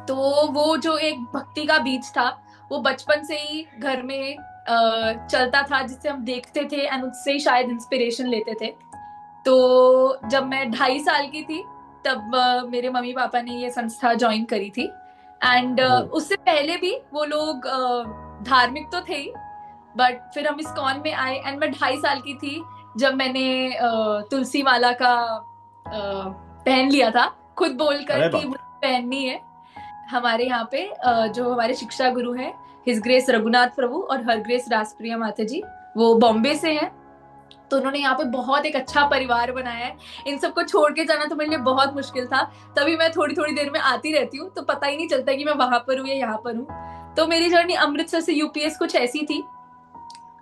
तो वो जो एक भक्ति का बीज था वो बचपन से ही घर में चलता था, जिससे हम देखते थे एंड उससे ही शायद इंस्पिरेशन लेते थे। तो जब मैं 2.5 साल की थी तब मेरे मम्मी पापा ने ये संस्था ज्वाइन करी थी। एंड ओ। उससे पहले भी वो लोग धार्मिक तो थे ही, बट फिर हम इस्कॉन में आए एंड मैं 2.5 साल की थी जब मैंने तुलसी माला का पहन लिया था, खुद बोलकर अरे कि बाप मुझे पहननी है। हमारे यहाँ पे जो हमारे शिक्षा गुरु हैं, हिज ग्रेस रघुनाथ प्रभु और हर ग्रेस राजप्रिया माता जी, वो बॉम्बे से हैं। तो उन्होंने यहाँ पे बहुत एक अच्छा परिवार बनाया है। इन सबको छोड़ के जाना तो मेरे लिए बहुत मुश्किल था, तभी मैं थोड़ी थोड़ी देर में आती रहती हूँ, तो पता ही नहीं चलता कि मैं वहां पर हूँ या यहाँ पर हूँ। तो मेरी जर्नी अमृतसर से यूपीएस कुछ ऐसी थी।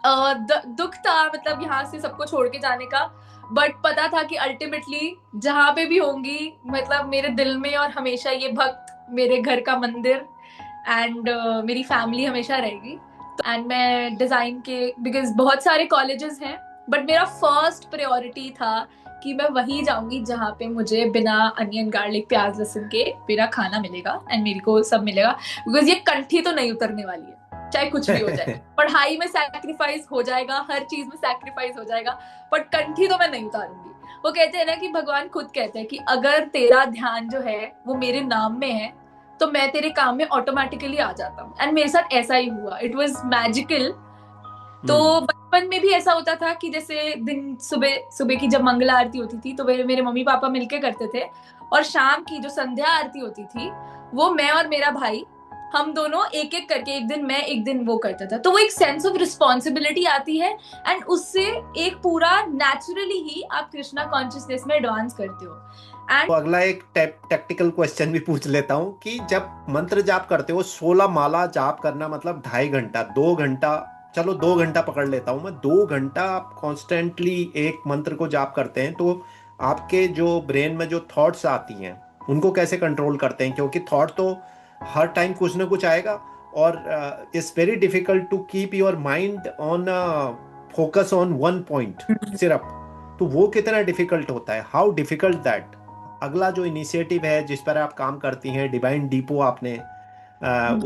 दुख था मतलब यहाँ से सबको छोड़ के जाने का, बट पता था कि अल्टीमेटली जहाँ पे भी होंगी मतलब मेरे दिल में और हमेशा ये भक्त, मेरे घर का मंदिर एंड मेरी फैमिली हमेशा रहेगी। एंड मैं डिजाइन के बिकॉज बहुत सारे कॉलेजेस हैं, बट मेरा फर्स्ट प्रायोरिटी था कि मैं वहीं जाऊंगी जहाँ पे मुझे बिना अनियन गार्लिक प्याज लहसुन के मेरा खाना मिलेगा एंड मेरे को सब मिलेगा। बिकॉज ये कंठी तो नहीं उतरने वाली है, चाहे कुछ भी हो जाए। रे। पढ़ाई में सैक्रिफाइस हो जाएगा, हर चीज में सैक्रिफाइस हो जाएगा, बट कंठी तो मैं नहीं उतारूंगी। वो कहते हैं ना कि भगवान खुद कहते हैं कि अगर तेरा ध्यान जो है वो मेरे नाम में है तो मैं तेरे काम में ऑटोमेटिकली आ जाता हूँ। एंड मेरे साथ ऐसा ही हुआ, इट वॉज मैजिकल। हम्म। तो बचपन में भी ऐसा होता था कि जैसे दिन सुबह सुबह की जब मंगला आरती होती थी तो मेरे मम्मी पापा मिलके करते थे, और शाम की जो संध्या आरती होती थी वो मैं और मेरा भाई, हम दोनों एक एक करके, एक दिन मैं एक दिन वो करता था। तो वो एक सेंस ऑफ रिस्पॉन्सिबिलिटी आती है एंड उससे एक पूरा नेचुरली ही आप कृष्णा कॉन्शियसनेस में एडवांस करते हो। एंड तो अगला एक टेक्निकल क्वेश्चन भी पूछ लेता हूँ कि जब मंत्र जाप करते हो, 16 माला जाप करना मतलब 2.5 घंटा, 2 घंटा, चलो 2 घंटा पकड़ लेता हूँ मैं, 2 घंटा आप कॉन्स्टेंटली एक मंत्र को जाप करते हैं, तो आपके जो ब्रेन में जो थॉट्स आती हैं उनको कैसे कंट्रोल करते हैं? क्योंकि थॉट तो हर टाइम कुछ ना कुछ आएगा, और it's very difficult to keep your mind on focus on one point सिर्फ। तो वो कितना डिफिकल्ट होता है, हाउ डिफिकल्ट दैट? अगला जो इनिशिएटिव है जिस पर आप काम करती हैं, डिवाइन डिपो आपने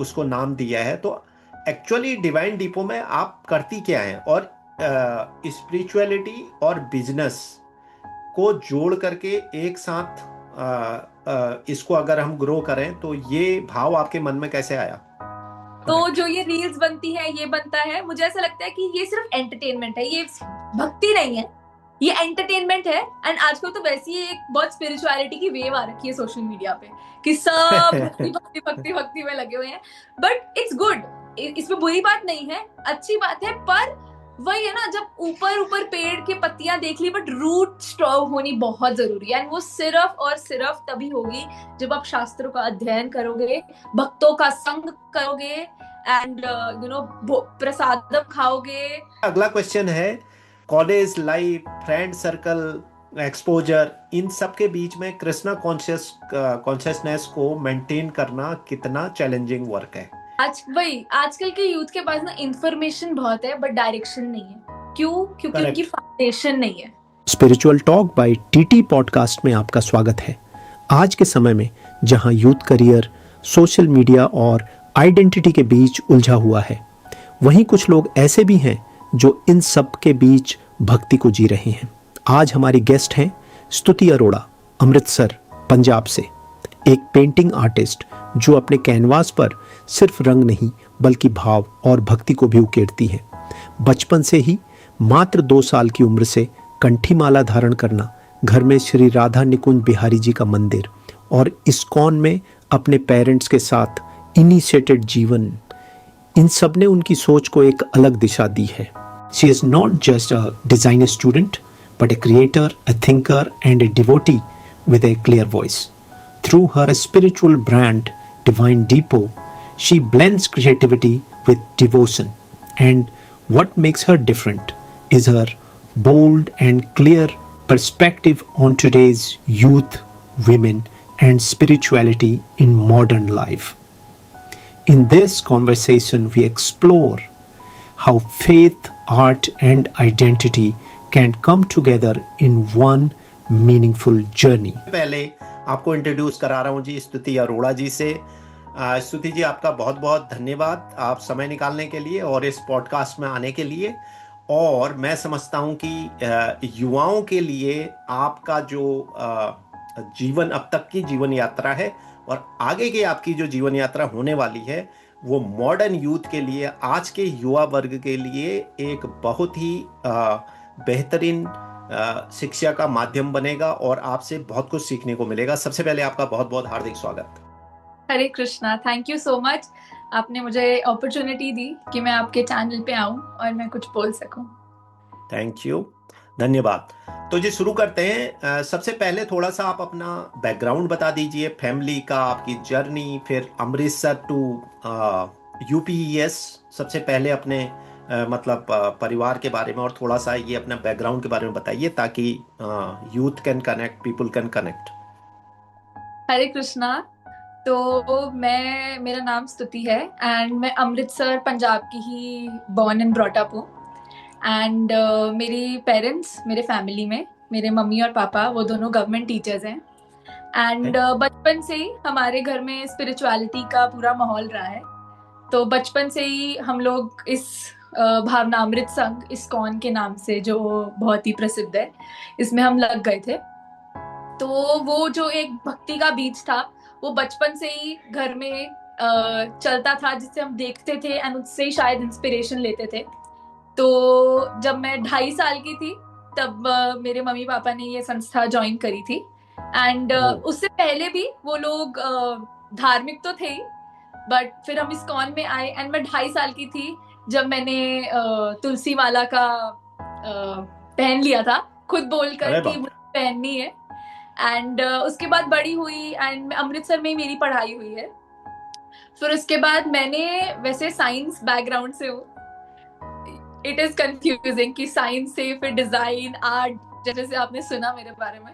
उसको नाम दिया है, तो एक्चुअली डिवाइन डिपो में आप करती क्या हैं? और स्पिरिचुअलिटी और बिजनेस को जोड़ करके एक साथ इसको अगर हम ग्रो करें तो ये भाव आपके मन में कैसे आया? तो जो ये रील्स बनती है, ये बनता है, मुझे ऐसा लगता है कि ये सिर्फ एंटरटेनमेंट है, ये भक्ति नहीं है, ये एंटरटेनमेंट है। एंड आजकल तो वैसे ही एक बहुत स्पिरिचुअलिटी की वेव आ रखी है सोशल मीडिया पे कि सब भक्ति भक्ति भक्ति भक्ति में लगे हुए हैं। बट इट्स गुड, इसमें बुरी बात नहीं है, अच्छी बात है। पर वही है ना, जब ऊपर ऊपर पेड़ की पत्तियां देख ली, बट रूट स्ट्रॉन्ग होनी बहुत जरूरी है। एंड वो सिर्फ और सिर्फ तभी होगी जब आप शास्त्रों का अध्ययन करोगे, भक्तों का संग करोगे एंड प्रसादम खाओगे। अगला क्वेश्चन है, college life, friend circle, exposure, इन सब के बीच में कृष्णा कॉन्शियसनेस को मेंटेन करना कितना चैलेंजिंग वर्क है? आजकल के यूथ के पास ना इंफॉर्मेशन बहुत है बट डायरेक्शन नहीं है। क्यों? क्योंकि उनकी करेक्ट। फाउंडेशन नहीं है। Spiritual talk bye TT podcast में आपका स्वागत है। आज के समय में जहां यूथ करियर, सोशल मीडिया और आइडेंटिटी के बीच उलझा हुआ है, वहीं कुछ लोग ऐसे भी हैं जो इन सब के बीच भक्ति को जी रहे हैं। आज हमारी गेस्ट हैं स्तुति अरोड़ा, अमृतसर, पंजाब से, एक पेंटिंग आर्टिस्ट जो अपने कैनवास पर सिर्फ रंग नहीं बल्कि भाव और भक्ति को भी उकेरती हैं। बचपन से ही मात्र 2 साल की उम्र से कंठी माला धारण करना, घर में श्री राधा निकुंज बिहारी जी का मंदिर और इस्कॉन में अपने पेरेंट्स के साथ इनिशिएटेड जीवन, इन सब ने उनकी सोच को एक अलग दिशा दी है। She is not just a designer student but a creator, a thinker and a devotee with a clear voice. Through her spiritual brand, Divine Depot, she blends creativity with devotion. And what makes her different is her bold and clear perspective on today's youth, women, and spirituality in modern life. In this conversation, we explore how faith, art, and identity can come together in one meaningful journey. पहले आपको introduce करा रहा हूँ जी स्तुति अरोड़ा जी से। स्तुति जी, आपका बहुत बहुत धन्यवाद आप समय निकालने के लिए और इस पॉडकास्ट में आने के लिए। और मैं समझता हूं कि युवाओं के लिए आपका जो जीवन, अब तक की जीवन यात्रा है और आगे की आपकी जो जीवन यात्रा होने वाली है, वो मॉडर्न यूथ के लिए, आज के युवा वर्ग के लिए एक बहुत ही बेहतरीन शिक्षा का माध्यम बनेगा और आपसे बहुत कुछ सीखने को मिलेगा। सबसे पहले आपका बहुत बहुत हार्दिक स्वागत। Hare Krishna, thank you so much. आपने मुझे अपॉर्चुनिटी दी कि मैं आपके चैनल पे आऊं और मैं कुछ बोल सकूं। थैंक यू, धन्यवाद। तो जी शुरू करते हैं। सबसे पहले थोड़ा सा आप अपना बैकग्राउंड बता दीजिए, फैमिली का, आपकी जर्नी, फिर अमृतसर टू यूपीएस। सबसे पहले अपने मतलब परिवार के बारे में और थोड़ा सा ये अपना बैकग्राउंड के बारे में बताइए ताकि youth can connect, people can connect. Hare Krishna. तो मेरा नाम स्तुति है एंड मैं अमृतसर पंजाब की ही बॉर्न एंड ब्रॉट अप हूँ। एंड मेरी पेरेंट्स, मेरे फैमिली में मेरे मम्मी और पापा, वो दोनों गवर्नमेंट टीचर्स हैं। एंड बचपन से ही हमारे घर में स्पिरिचुअलिटी का पूरा माहौल रहा है। तो बचपन से ही हम लोग इस भावनामृत संघ, इस्कॉन के नाम से, जो बहुत ही प्रसिद्ध है, इसमें हम लग गए थे। तो वो जो एक भक्ति का बीज था, वो बचपन से ही घर में चलता था, जिससे हम देखते थे एंड उससे ही शायद इंस्पिरेशन लेते थे। तो जब मैं 2.5 साल की थी तब मेरे मम्मी पापा ने ये संस्था ज्वाइन करी थी। एंड उससे पहले भी वो लोग धार्मिक तो थे, बट फिर हम इस्कॉन में आए। एंड मैं 2.5 साल की थी जब मैंने तुलसी माला का पहन लिया था, खुद बोलकर कि मुझे पहननी है। एंड उसके बाद बड़ी हुई एंड अमृतसर में ही मेरी पढ़ाई हुई है। फिर उसके बाद मैंने, वैसे साइंस बैकग्राउंड से हूँ, इट इज कंफ्यूजिंग कि साइंस से फिर डिजाइन, आर्ट, जैसे आपने सुना मेरे बारे में,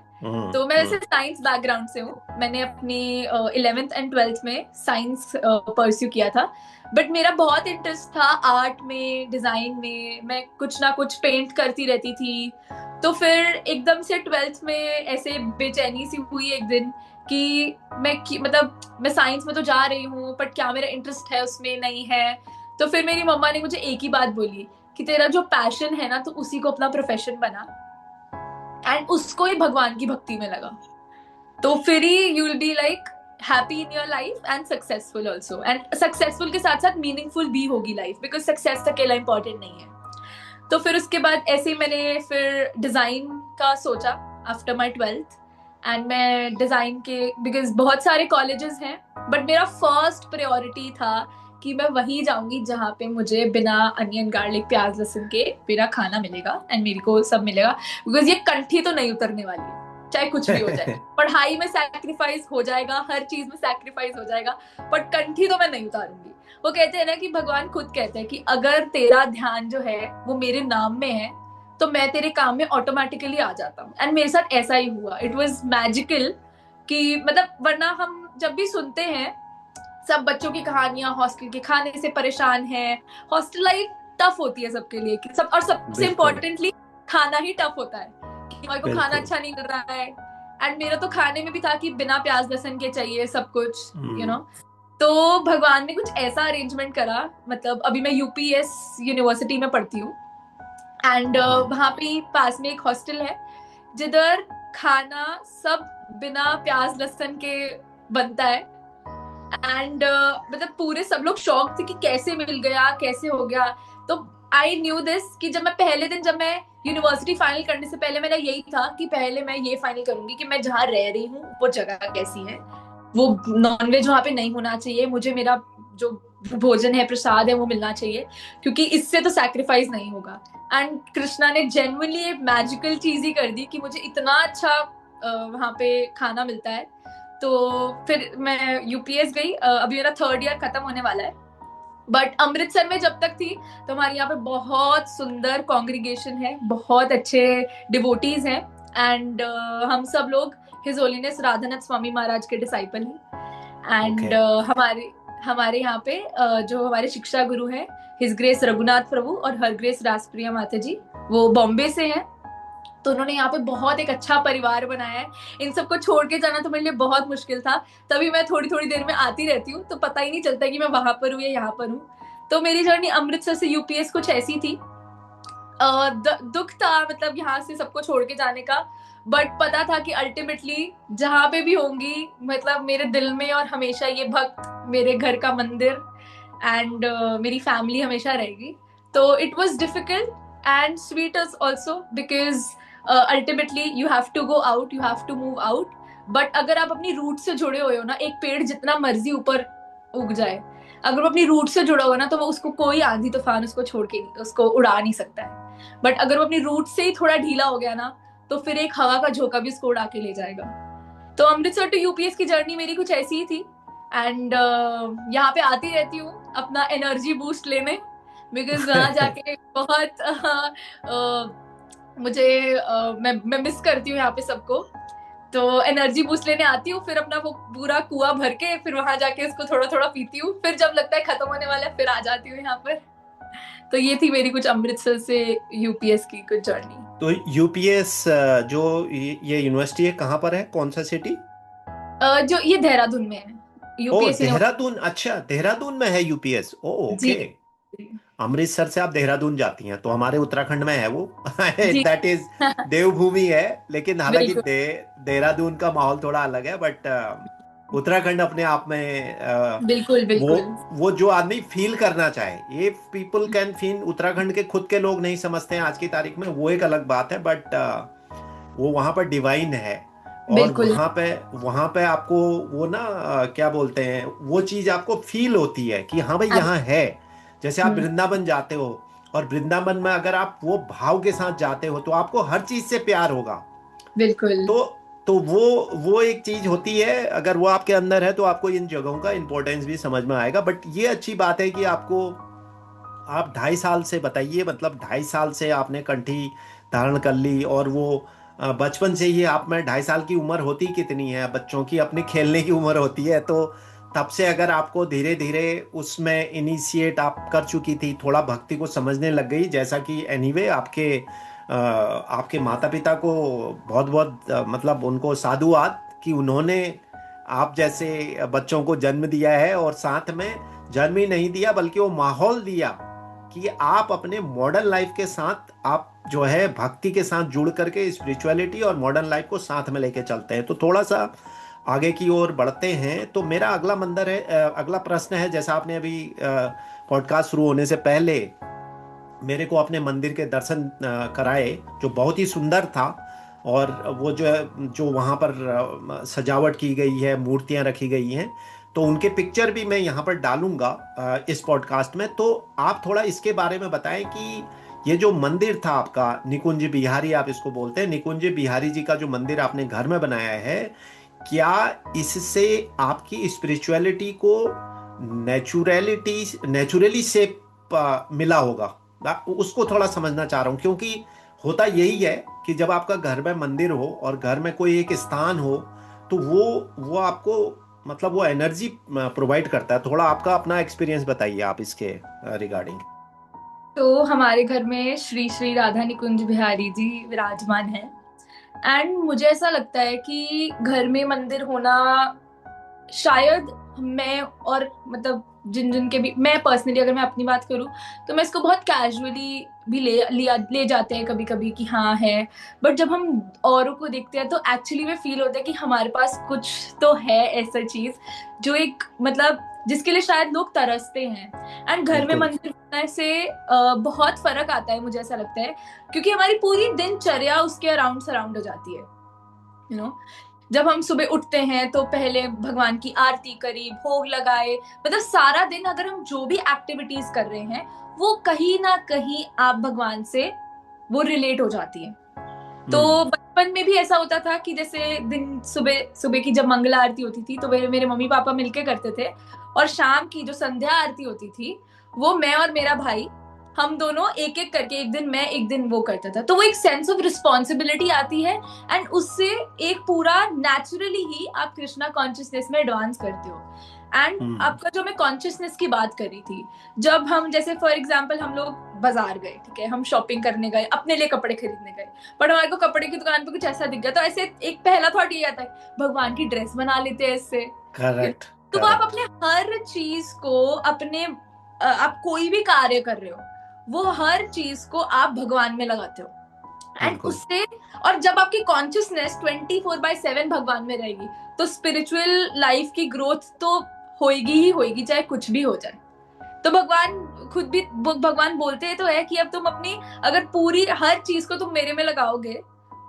तो मैं वैसे साइंस बैकग्राउंड से हूँ। मैंने अपनी 11th एंड 12th में साइंस परस्यू किया था, बट मेरा बहुत इंटरेस्ट था आर्ट में, डिजाइन में। मैं कुछ ना कुछ पेंट करती रहती थी। तो फिर एकदम से 12th में ऐसे बेचैनी सी हुई एक दिन कि मैं साइंस में तो जा रही हूँ, बट क्या मेरा इंटरेस्ट है उसमें नहीं है। तो फिर मेरी मम्मा ने मुझे एक ही बात बोली कि तेरा जो पैशन है ना, तो उसी को अपना प्रोफेशन बना एंड उसको ही भगवान की भक्ति में लगा। तो फिर ही you will be like happy in your life and successful also. And successful के साथ साथ मीनिंगफुल भी होगी लाइफ, बिकॉज सक्सेस अकेला इंपॉर्टेंट नहीं है। तो फिर उसके बाद ऐसे ही मैंने फिर डिजाइन का सोचा आफ्टर माई 12th। एंड मैं डिजाइन के, बिकॉज बहुत सारे कॉलेजेस हैं, बट मेरा फर्स्ट प्रायोरिटी था कि मैं वहीं जाऊंगी जहाँ पे मुझे बिना अनियन, गार्लिक, प्याज, लहसुन के मेरा खाना मिलेगा एंड मेरे को सब मिलेगा। बिकॉज ये कंठी तो नहीं उतरने वाली है, चाहे कुछ भी हो जाए। पढ़ाई में सैक्रिफाइस हो जाएगा, हर चीज में सैक्रिफाइस हो जाएगा, बट कंठी तो मैं नहीं उतारूंगी। वो कहते हैं ना कि भगवान खुद कहते हैं कि अगर तेरा ध्यान जो है वो मेरे नाम में है, तो मैं तेरे काम में ऑटोमेटिकली आ जाता हूँ। एंड मेरे साथ ऐसा ही हुआ। इट वॉज मैजिकल कि मतलब, वरना हम जब भी सुनते हैं सब बच्चों की कहानियां, हॉस्टल के खाने से परेशान है, हॉस्टल लाइफ टफ होती है सबके लिए, सब, और सबसे इम्पोर्टेंटली खाना ही टफ होता है कि मेरे को खाना अच्छा नहीं कर रहा है। एंड मेरा तो खाने में भी था कि बिना प्याज लहसुन के चाहिए सब कुछ, यू नो। तो भगवान ने कुछ ऐसा अरेंजमेंट करा, मतलब अभी मैं यूपीएस यूनिवर्सिटी में पढ़ती हूँ एंड वहां पे पास में एक हॉस्टल है जिधर खाना सब बिना प्याज लहसुन के बनता है। एंड मतलब पूरे सब लोग शॉक थे कि कैसे मिल गया, कैसे हो गया। तो आई न्यू दिस कि जब मैं पहले दिन, जब मैं यूनिवर्सिटी फाइनल करने से पहले, मेरा यही था कि पहले मैं ये फाइनल करूंगी कि मैं जहाँ रह रही हूँ वो जगह कैसी है, वो नॉनवेज वहां पे नहीं होना चाहिए, मुझे मेरा जो भोजन है, प्रसाद है, वो मिलना चाहिए, क्योंकि इससे तो सैक्रिफाइस नहीं होगा। एंड कृष्णा ने जेन्युइनली एक मैजिकल चीज ही कर दी कि मुझे इतना अच्छा वहां पे खाना मिलता है। तो फिर मैं यूपीएस गई। अभी मेरा 3rd ईयर खत्म होने वाला है। बट अमृतसर में जब तक थी तो हमारे यहाँ पे बहुत सुंदर कॉन्ग्रीगेशन है, बहुत अच्छे डिवोटीज हैं। एंड हम सब लोग हिज होलीनेस राधानाथ स्वामी महाराज के डिसाइपल हैं। एंड हमारे यहाँ पे जो हमारे शिक्षा गुरु हैं, हिज ग्रेस रघुनाथ प्रभु और हर ग्रेस रासप्रिया माता जी, वो बॉम्बे से हैं। तो उन्होंने यहाँ पे बहुत एक अच्छा परिवार बनाया है। इन सबको छोड़ के जाना तो मेरे लिए बहुत मुश्किल था, तभी मैं थोड़ी थोड़ी देर में आती रहती हूँ, तो पता ही नहीं चलता कि मैं वहां पर हूँ या यहाँ पर हूँ। तो मेरी जर्नी अमृतसर से यूपीएस कुछ ऐसी थी। दुख था मतलब यहाँ से सबको छोड़ के जाने का, बट पता था कि अल्टीमेटली जहाँ पे भी होंगी मतलब मेरे दिल में और हमेशा ये भक्त, मेरे घर का मंदिर एंड मेरी फैमिली हमेशा रहेगी। तो it was difficult and sweet also because ultimately you have to go out, you have to move out. But अगर आप अपनी रूट से जुड़े हुए हो ना, एक पेड़ जितना मर्जी ऊपर उग जाए, अगर वो अपनी रूट से जुड़ा हुआ ना, तो वो उसको कोई आंधी तूफान उसको छोड़ के उसको उड़ा नहीं सकता है। बट अगर वो अपनी रूट से ही थोड़ा ढीला हो गया ना, तो फिर एक हवा का झोंका भी उसको उड़ा के ले जाएगा। तो अमृतसर टू यूपीएस की जर्नी मेरी कुछ ऐसी ही थी एंड यहाँ पे आती रहती हूँ अपना एनर्जी बूस्ट लेने, बिकॉज वहाँ जाके बहुत मुझे मैं मिस करती हूँ यहाँ पे सबको। तो एनर्जी बूस्ट लेने आती हूँ, फिर अपना वो पूरा कुआं भर के फिर वहां जाके उसको थोड़ा थोड़ा पीती हूँ, फिर जब लगता है खत्म होने वाला है फिर आ जाती हूँ यहाँ पर। तो ये थी मेरी कुछ अमृतसर से यूपीएस की कुछ जर्नी। तो यूपीएस जो ये यूनिवर्सिटी है कहाँ पर है, कौन सा सिटी? जो ये देहरादून में है ओ यूपीएस देहरादून, अच्छा देहरादून में है यूपीएस, ओ जी ओके। अमृतसर से आप देहरादून जाती हैं, तो हमारे उत्तराखंड में है वो जी दैट इज देवभूमि है, लेकिन हालांकि बिल्कुल देहरादून का माहौल थोड़ा अलग है, बट उत्तराखंड अपने आप में बिल्कुल वो बिल्कुल वो जो आदमी फील करना चाहे, ये पीपल कैन फील, उत्तराखंड के खुद के लोग नहीं समझते हैं आज की तारीख में, वो एक अलग बात है, बट वो वहां पर डिवाइन है। और बिल्कुल वहां पे आपको वो ना क्या बोलते हैं, वो चीज आपको फील होती है कि हाँ भाई यहाँ है। जैसे आप वृंदावन जाते हो, और वृंदावन में अगर आप वो भाव के साथ जाते हो तो आपको हर चीज से प्यार होगा। बिल्कुल तो वो एक चीज होती है, अगर वो आपके अंदर है तो आपको इन जगहों का इंपॉर्टेंस भी समझ में आएगा। बट ये अच्छी बात है कि आपको, आप 2.5 साल से बताइए, मतलब 2.5 साल से आपने कंठी धारण कर ली, और वो बचपन से ही आप में 2.5 साल की उम्र होती कितनी है बच्चों की, अपनी खेलने की उम्र होती है, तो तब से अगर आपको धीरे धीरे उसमें इनिशिएट आप कर चुकी थी, थोड़ा भक्ति को समझने लग गई, जैसा कि एनीवे आपके माता पिता को बहुत बहुत मतलब उनको साधुवाद कि उन्होंने आप जैसे बच्चों को जन्म दिया है, और साथ में जन्म ही नहीं दिया बल्कि वो माहौल दिया कि आप अपने मॉडर्न लाइफ के साथ, आप जो है भक्ति के साथ जुड़ करके स्पिरिचुअलिटी और मॉडर्न लाइफ को साथ में लेके चलते हैं। तो थोड़ा सा आगे की ओर बढ़ते हैं। तो मेरा अगला प्रश्न है, जैसा आपने अभी पॉडकास्ट शुरू होने से पहले मेरे को अपने मंदिर के दर्शन कराए, जो बहुत ही सुंदर था, और वो जो वहाँ पर सजावट की गई है, मूर्तियाँ रखी गई हैं, तो उनके पिक्चर भी मैं यहाँ पर डालूंगा इस पॉडकास्ट में। तो आप थोड़ा इसके बारे में बताएं कि ये जो मंदिर था आपका, निकुंज बिहारी आप इसको बोलते हैं, निकुंज बिहारी जी का जो मंदिर आपने घर में बनाया है, क्या इससे आपकी स्पिरिचुअलिटी को नेचुरली शेप मिला होगा? उसको थोड़ा समझना चाह रहा हूँ, क्योंकि होता यही है कि जब आपका घर में मंदिर हो और घर में कोई एक स्थान हो, तो वो आपको मतलब वो एनर्जी प्रोवाइड करता है। थोड़ा आपका अपना एक्सपीरियंस बताइए आप इसके रिगार्डिंग। तो हमारे घर में श्री श्री राधा निकुंज बिहारी जी विराजमान हैं एंड मुझे ऐसा लगता है कि घर में मंदिर होना शायद मैं और मतलब जिन जिन के भी, मैं पर्सनली अगर मैं अपनी बात करूं तो मैं इसको बहुत कैजुअली भी ले जाते हैं कभी कभी कि हाँ है, बट जब हम औरों को देखते हैं तो एक्चुअली में फील होता है कि हमारे पास कुछ तो है ऐसा चीज जो एक मतलब जिसके लिए शायद लोग तरसते हैं। एंड घर में मंदिर होने से बहुत फर्क आता है, मुझे ऐसा लगता है, क्योंकि हमारी पूरी दिनचर्या उसके अराउंड सराउंड हो जाती है। यू नो, जब हम सुबह उठते हैं तो पहले भगवान की आरती करी, भोग लगाए, मतलब सारा दिन अगर हम जो भी एक्टिविटीज कर रहे हैं वो कहीं ना कहीं आप भगवान से वो रिलेट हो जाती है। तो बचपन में भी ऐसा होता था कि जैसे दिन सुबह की जब मंगला आरती होती थी तो मेरे मम्मी पापा मिलके करते थे, और शाम की जो संध्या आरती होती थी वो मैं और मेरा भाई हम दोनों एक एक करके, एक दिन मैं एक दिन वो करता था। तो वो एक सेंस ऑफ रिस्पॉन्सिबिलिटी आती है एंड उससे एक पूरा नेचुरली ही आप कृष्णा कॉन्शियसनेस में एडवांस करते हो। एंड आपका जो मैं कॉन्शियसनेस की बात करी थी, जब हम जैसे फॉर एग्जांपल हम लोग बाजार गए, ठीक है, हम शॉपिंग करने गए, अपने लिए कपड़े खरीदने गए, पर हमारे को कपड़े की दुकान पे कुछ ऐसा दिख गया, तो ऐसे एक पहला थॉट ये आता है भगवान की ड्रेस बना लेते हैं इससे। करेक्ट। तो आप अपने हर चीज को अपने आप कोई भी कार्य कर रहे हो वो हर चीज को आप भगवान में लगाते हो एंड उससे, और जब आपकी कॉन्शियसनेस 24/7 भगवान में रहेगी तो स्पिरिचुअल लाइफ की ग्रोथ तो होगी ही होगी, चाहे कुछ भी हो जाए। तो भगवान खुद भी भगवान बोलते हैं तो है कि अब तुम अपनी अगर पूरी हर चीज को तुम मेरे में लगाओगे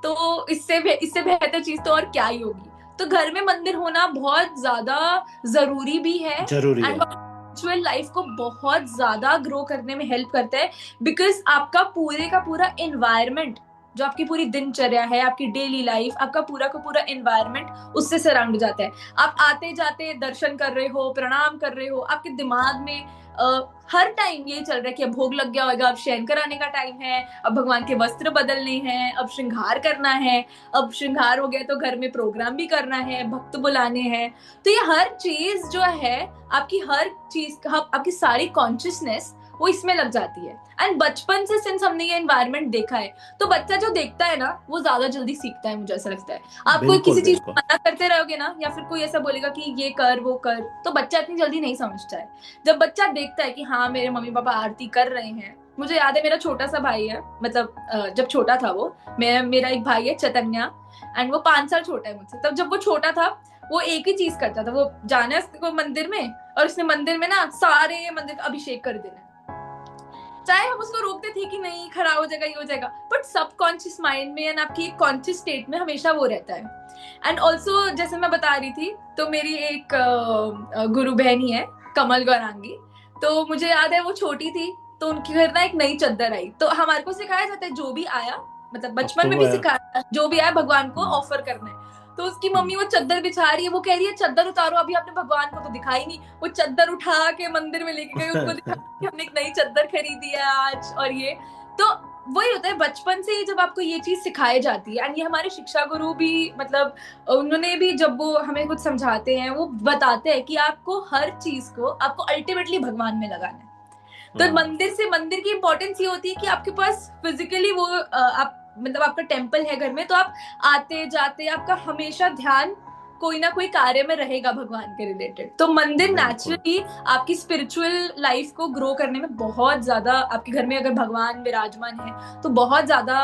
तो इससे बेहतर चीज तो और क्या ही होगी। तो घर में मंदिर होना बहुत ज्यादा जरूरी भी है एंड स्पिरिचुअल लाइफ को बहुत ज्यादा ग्रो करने में हेल्प करता है, बिकॉज आपका पूरे का पूरा एनवायरनमेंट, जो आपकी पूरी दिनचर्या है, आपकी डेली लाइफ, आपका पूरा का पूरा एनवायरनमेंट उससे सराउंड जाता है। आप आते जाते दर्शन कर रहे हो, प्रणाम कर रहे हो, आपके दिमाग में हर टाइम यही चल रहा है कि अब भोग लग गया होगा, अब शयन कराने का टाइम है, अब भगवान के वस्त्र बदलने हैं, अब श्रृंगार करना है, अब श्रृंगार हो गया तो घर में प्रोग्राम भी करना है, भक्त बुलाने हैं। तो ये हर चीज जो है आपकी हर चीज, आपकी सारी कॉन्शियसनेस वो इसमें लग जाती है। एंड बचपन से सिंस हमने ये एनवायरनमेंट देखा है तो बच्चा जो देखता है ना वो ज्यादा जल्दी सीखता है, मुझे ऐसा लगता है। आप कोई किसी चीज को मना करते रहोगे ना, या फिर कोई ऐसा बोलेगा कि ये कर वो कर, तो बच्चा इतनी जल्दी नहीं समझता है। जब बच्चा देखता है कि हाँ मेरे मम्मी पापा आरती कर रहे हैं, मुझे याद है मेरा छोटा सा भाई है, मतलब जब छोटा था वो, मेरा एक भाई है चैतन्य एंड वो 5 साल छोटा है मुझसे। तब जब वो छोटा था वो एक ही चीज करता था, वो जाना है मंदिर में और उसने मंदिर में ना सारे मंदिर का अभिषेक कर देना, चाहे हम उसको रोकते थे कि नहीं खराब हो जाएगा ये हो जाएगा, बट सबकॉन्शियस माइंड में एंड आपकी कॉन्शियस स्टेट में हमेशा वो रहता है। एंड ऑल्सो जैसे मैं बता रही थी तो मेरी एक गुरु बहनी है कमल गौरांगी, तो मुझे याद है वो छोटी थी तो उनके घर ना एक नई चद्दर आई, तो हमारे को सिखाया जाता है जो भी आया, मतलब बचपन में भी सिखाया जो भी आया भगवान को ऑफर करना है। तो उसकी मम्मी वो चद्दर बिछा रही है, वो कह रही है चद्दर उतारो, अभी आपने भगवान को तो दिखाई नहीं। वो चद्दर उठा के मंदिर में लेके गई, उनको दिखा कि हमने एक नई चद्दर खरीदी है आज, और ये तो वही होता है बचपन से ही जब आपको ये चीज सिखाई जाती है। एंड ये हमारे शिक्षा गुरु भी, मतलब उन्होंने भी जब वो हमें कुछ समझाते हैं वो बताते हैं कि आपको हर चीज को आपको अल्टीमेटली भगवान में लगाना है। तो मंदिर की इंपॉर्टेंस ये होती है कि आपके पास फिजिकली वो आप मतलब आपका टेम्पल है घर में, तो आप आते जाते आपका हमेशा ध्यान कोई ना कोई कार्य में रहेगा भगवान के रिलेटेड। तो मंदिर नेचुरली आपकी स्पिरिचुअल लाइफ को ग्रो करने में बहुत ज्यादा, आपके घर में अगर भगवान विराजमान है तो बहुत ज्यादा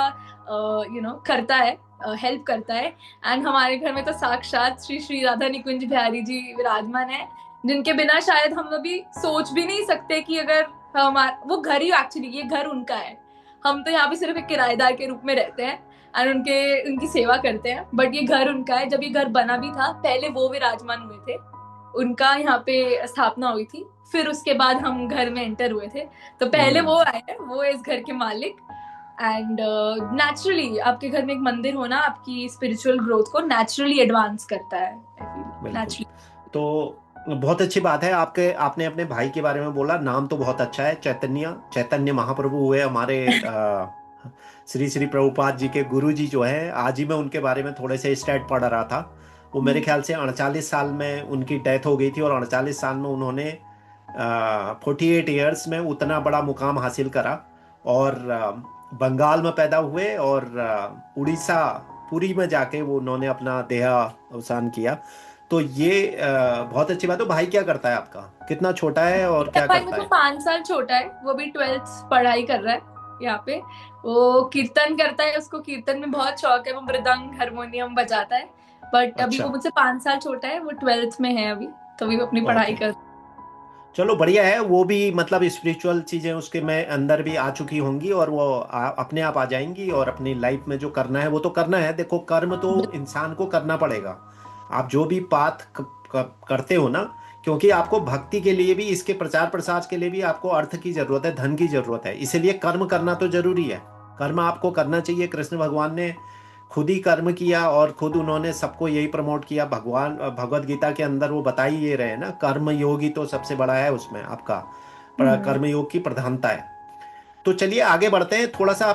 करता है, हेल्प करता है। एंड हमारे घर में तो साक्षात श्री श्री राधा निकुंज बिहारी जी विराजमान है, जिनके बिना शायद हम अभी सोच भी नहीं सकते कि अगर वो घर ही, एक्चुअली ये घर उनका है, हम तो यहाँ पे सिर्फ एक किराएदार के रूप में रहते हैं और उनकी सेवा करते हैं, बट ये घर उनका है। जब ये घर बना भी था पहले वो विराजमान हुए थे, उनका यहाँ पे स्थापना हुई थी, फिर उसके बाद हम घर में एंटर हुए थे, तो पहले वो आए हैं, वो इस घर के मालिक। एंड नेचुरली आपके घर में एक मंदिर होना आपकी स्पिरिचुअल ग्रोथ को नेचुरली एडवांस करता है, नेचुरली। तो बहुत अच्छी बात है। आपने अपने भाई के बारे में बोला, नाम तो बहुत अच्छा है, चैतन्य महाप्रभु हुए हमारे श्री श्री प्रभुपाद जी के गुरु जी जो है। आज ही मैं उनके बारे में थोड़े से स्टैट पढ़ रहा था, वो मेरे ख्याल से 38 साल में उनकी डेथ हो गई थी और 38 साल में उन्होंने 48 ईयर्स में उतना बड़ा मुकाम हासिल करा, और बंगाल में पैदा हुए और उड़ीसा पुरी में जाके वो उन्होंने अपना देहावसान किया। तो ये बहुत अच्छी बात है। भाई क्या करता है आपका, कितना छोटा है और क्या करता है? 5 साल छोटा है, वो भी 12th पढ़ाई कर रहा है यहाँ पे। वो कीर्तन करता है, उसको कीर्तन में बहुत शौक है, वो मृदंग हारमोनियम बजाता है, बट अभी वो मुझसे 5 साल छोटा है, वो 12th में है अभी, तो भी वो अपनी पढ़ाई कर। चलो बढ़िया है, वो भी मतलब स्पिरिचुअल चीजें उसके में अंदर भी आ चुकी होंगी और वो अपने आप आ जाएंगी, और अपनी लाइफ में जो करना है वो तो करना है। देखो कर्म तो इंसान को करना पड़ेगा, आप जो भी पाथ करते हो ना, क्योंकि आपको भक्ति के लिए भी, इसके प्रचार प्रसार के लिए भी आपको अर्थ की जरूरत है, धन की जरूरत है, इसलिए कर्म करना तो जरूरी है। कर्म आपको करना चाहिए। कृष्ण भगवान ने खुद ही कर्म किया और खुद उन्होंने सबको यही प्रमोट किया। भगवत गीता के अंदर वो बता ही ये रहे ना, कर्म योगी तो सबसे बड़ा है, उसमें आपका कर्म योग की प्रधानता है। तो चलिए आगे बढ़ते हैं थोड़ा सा।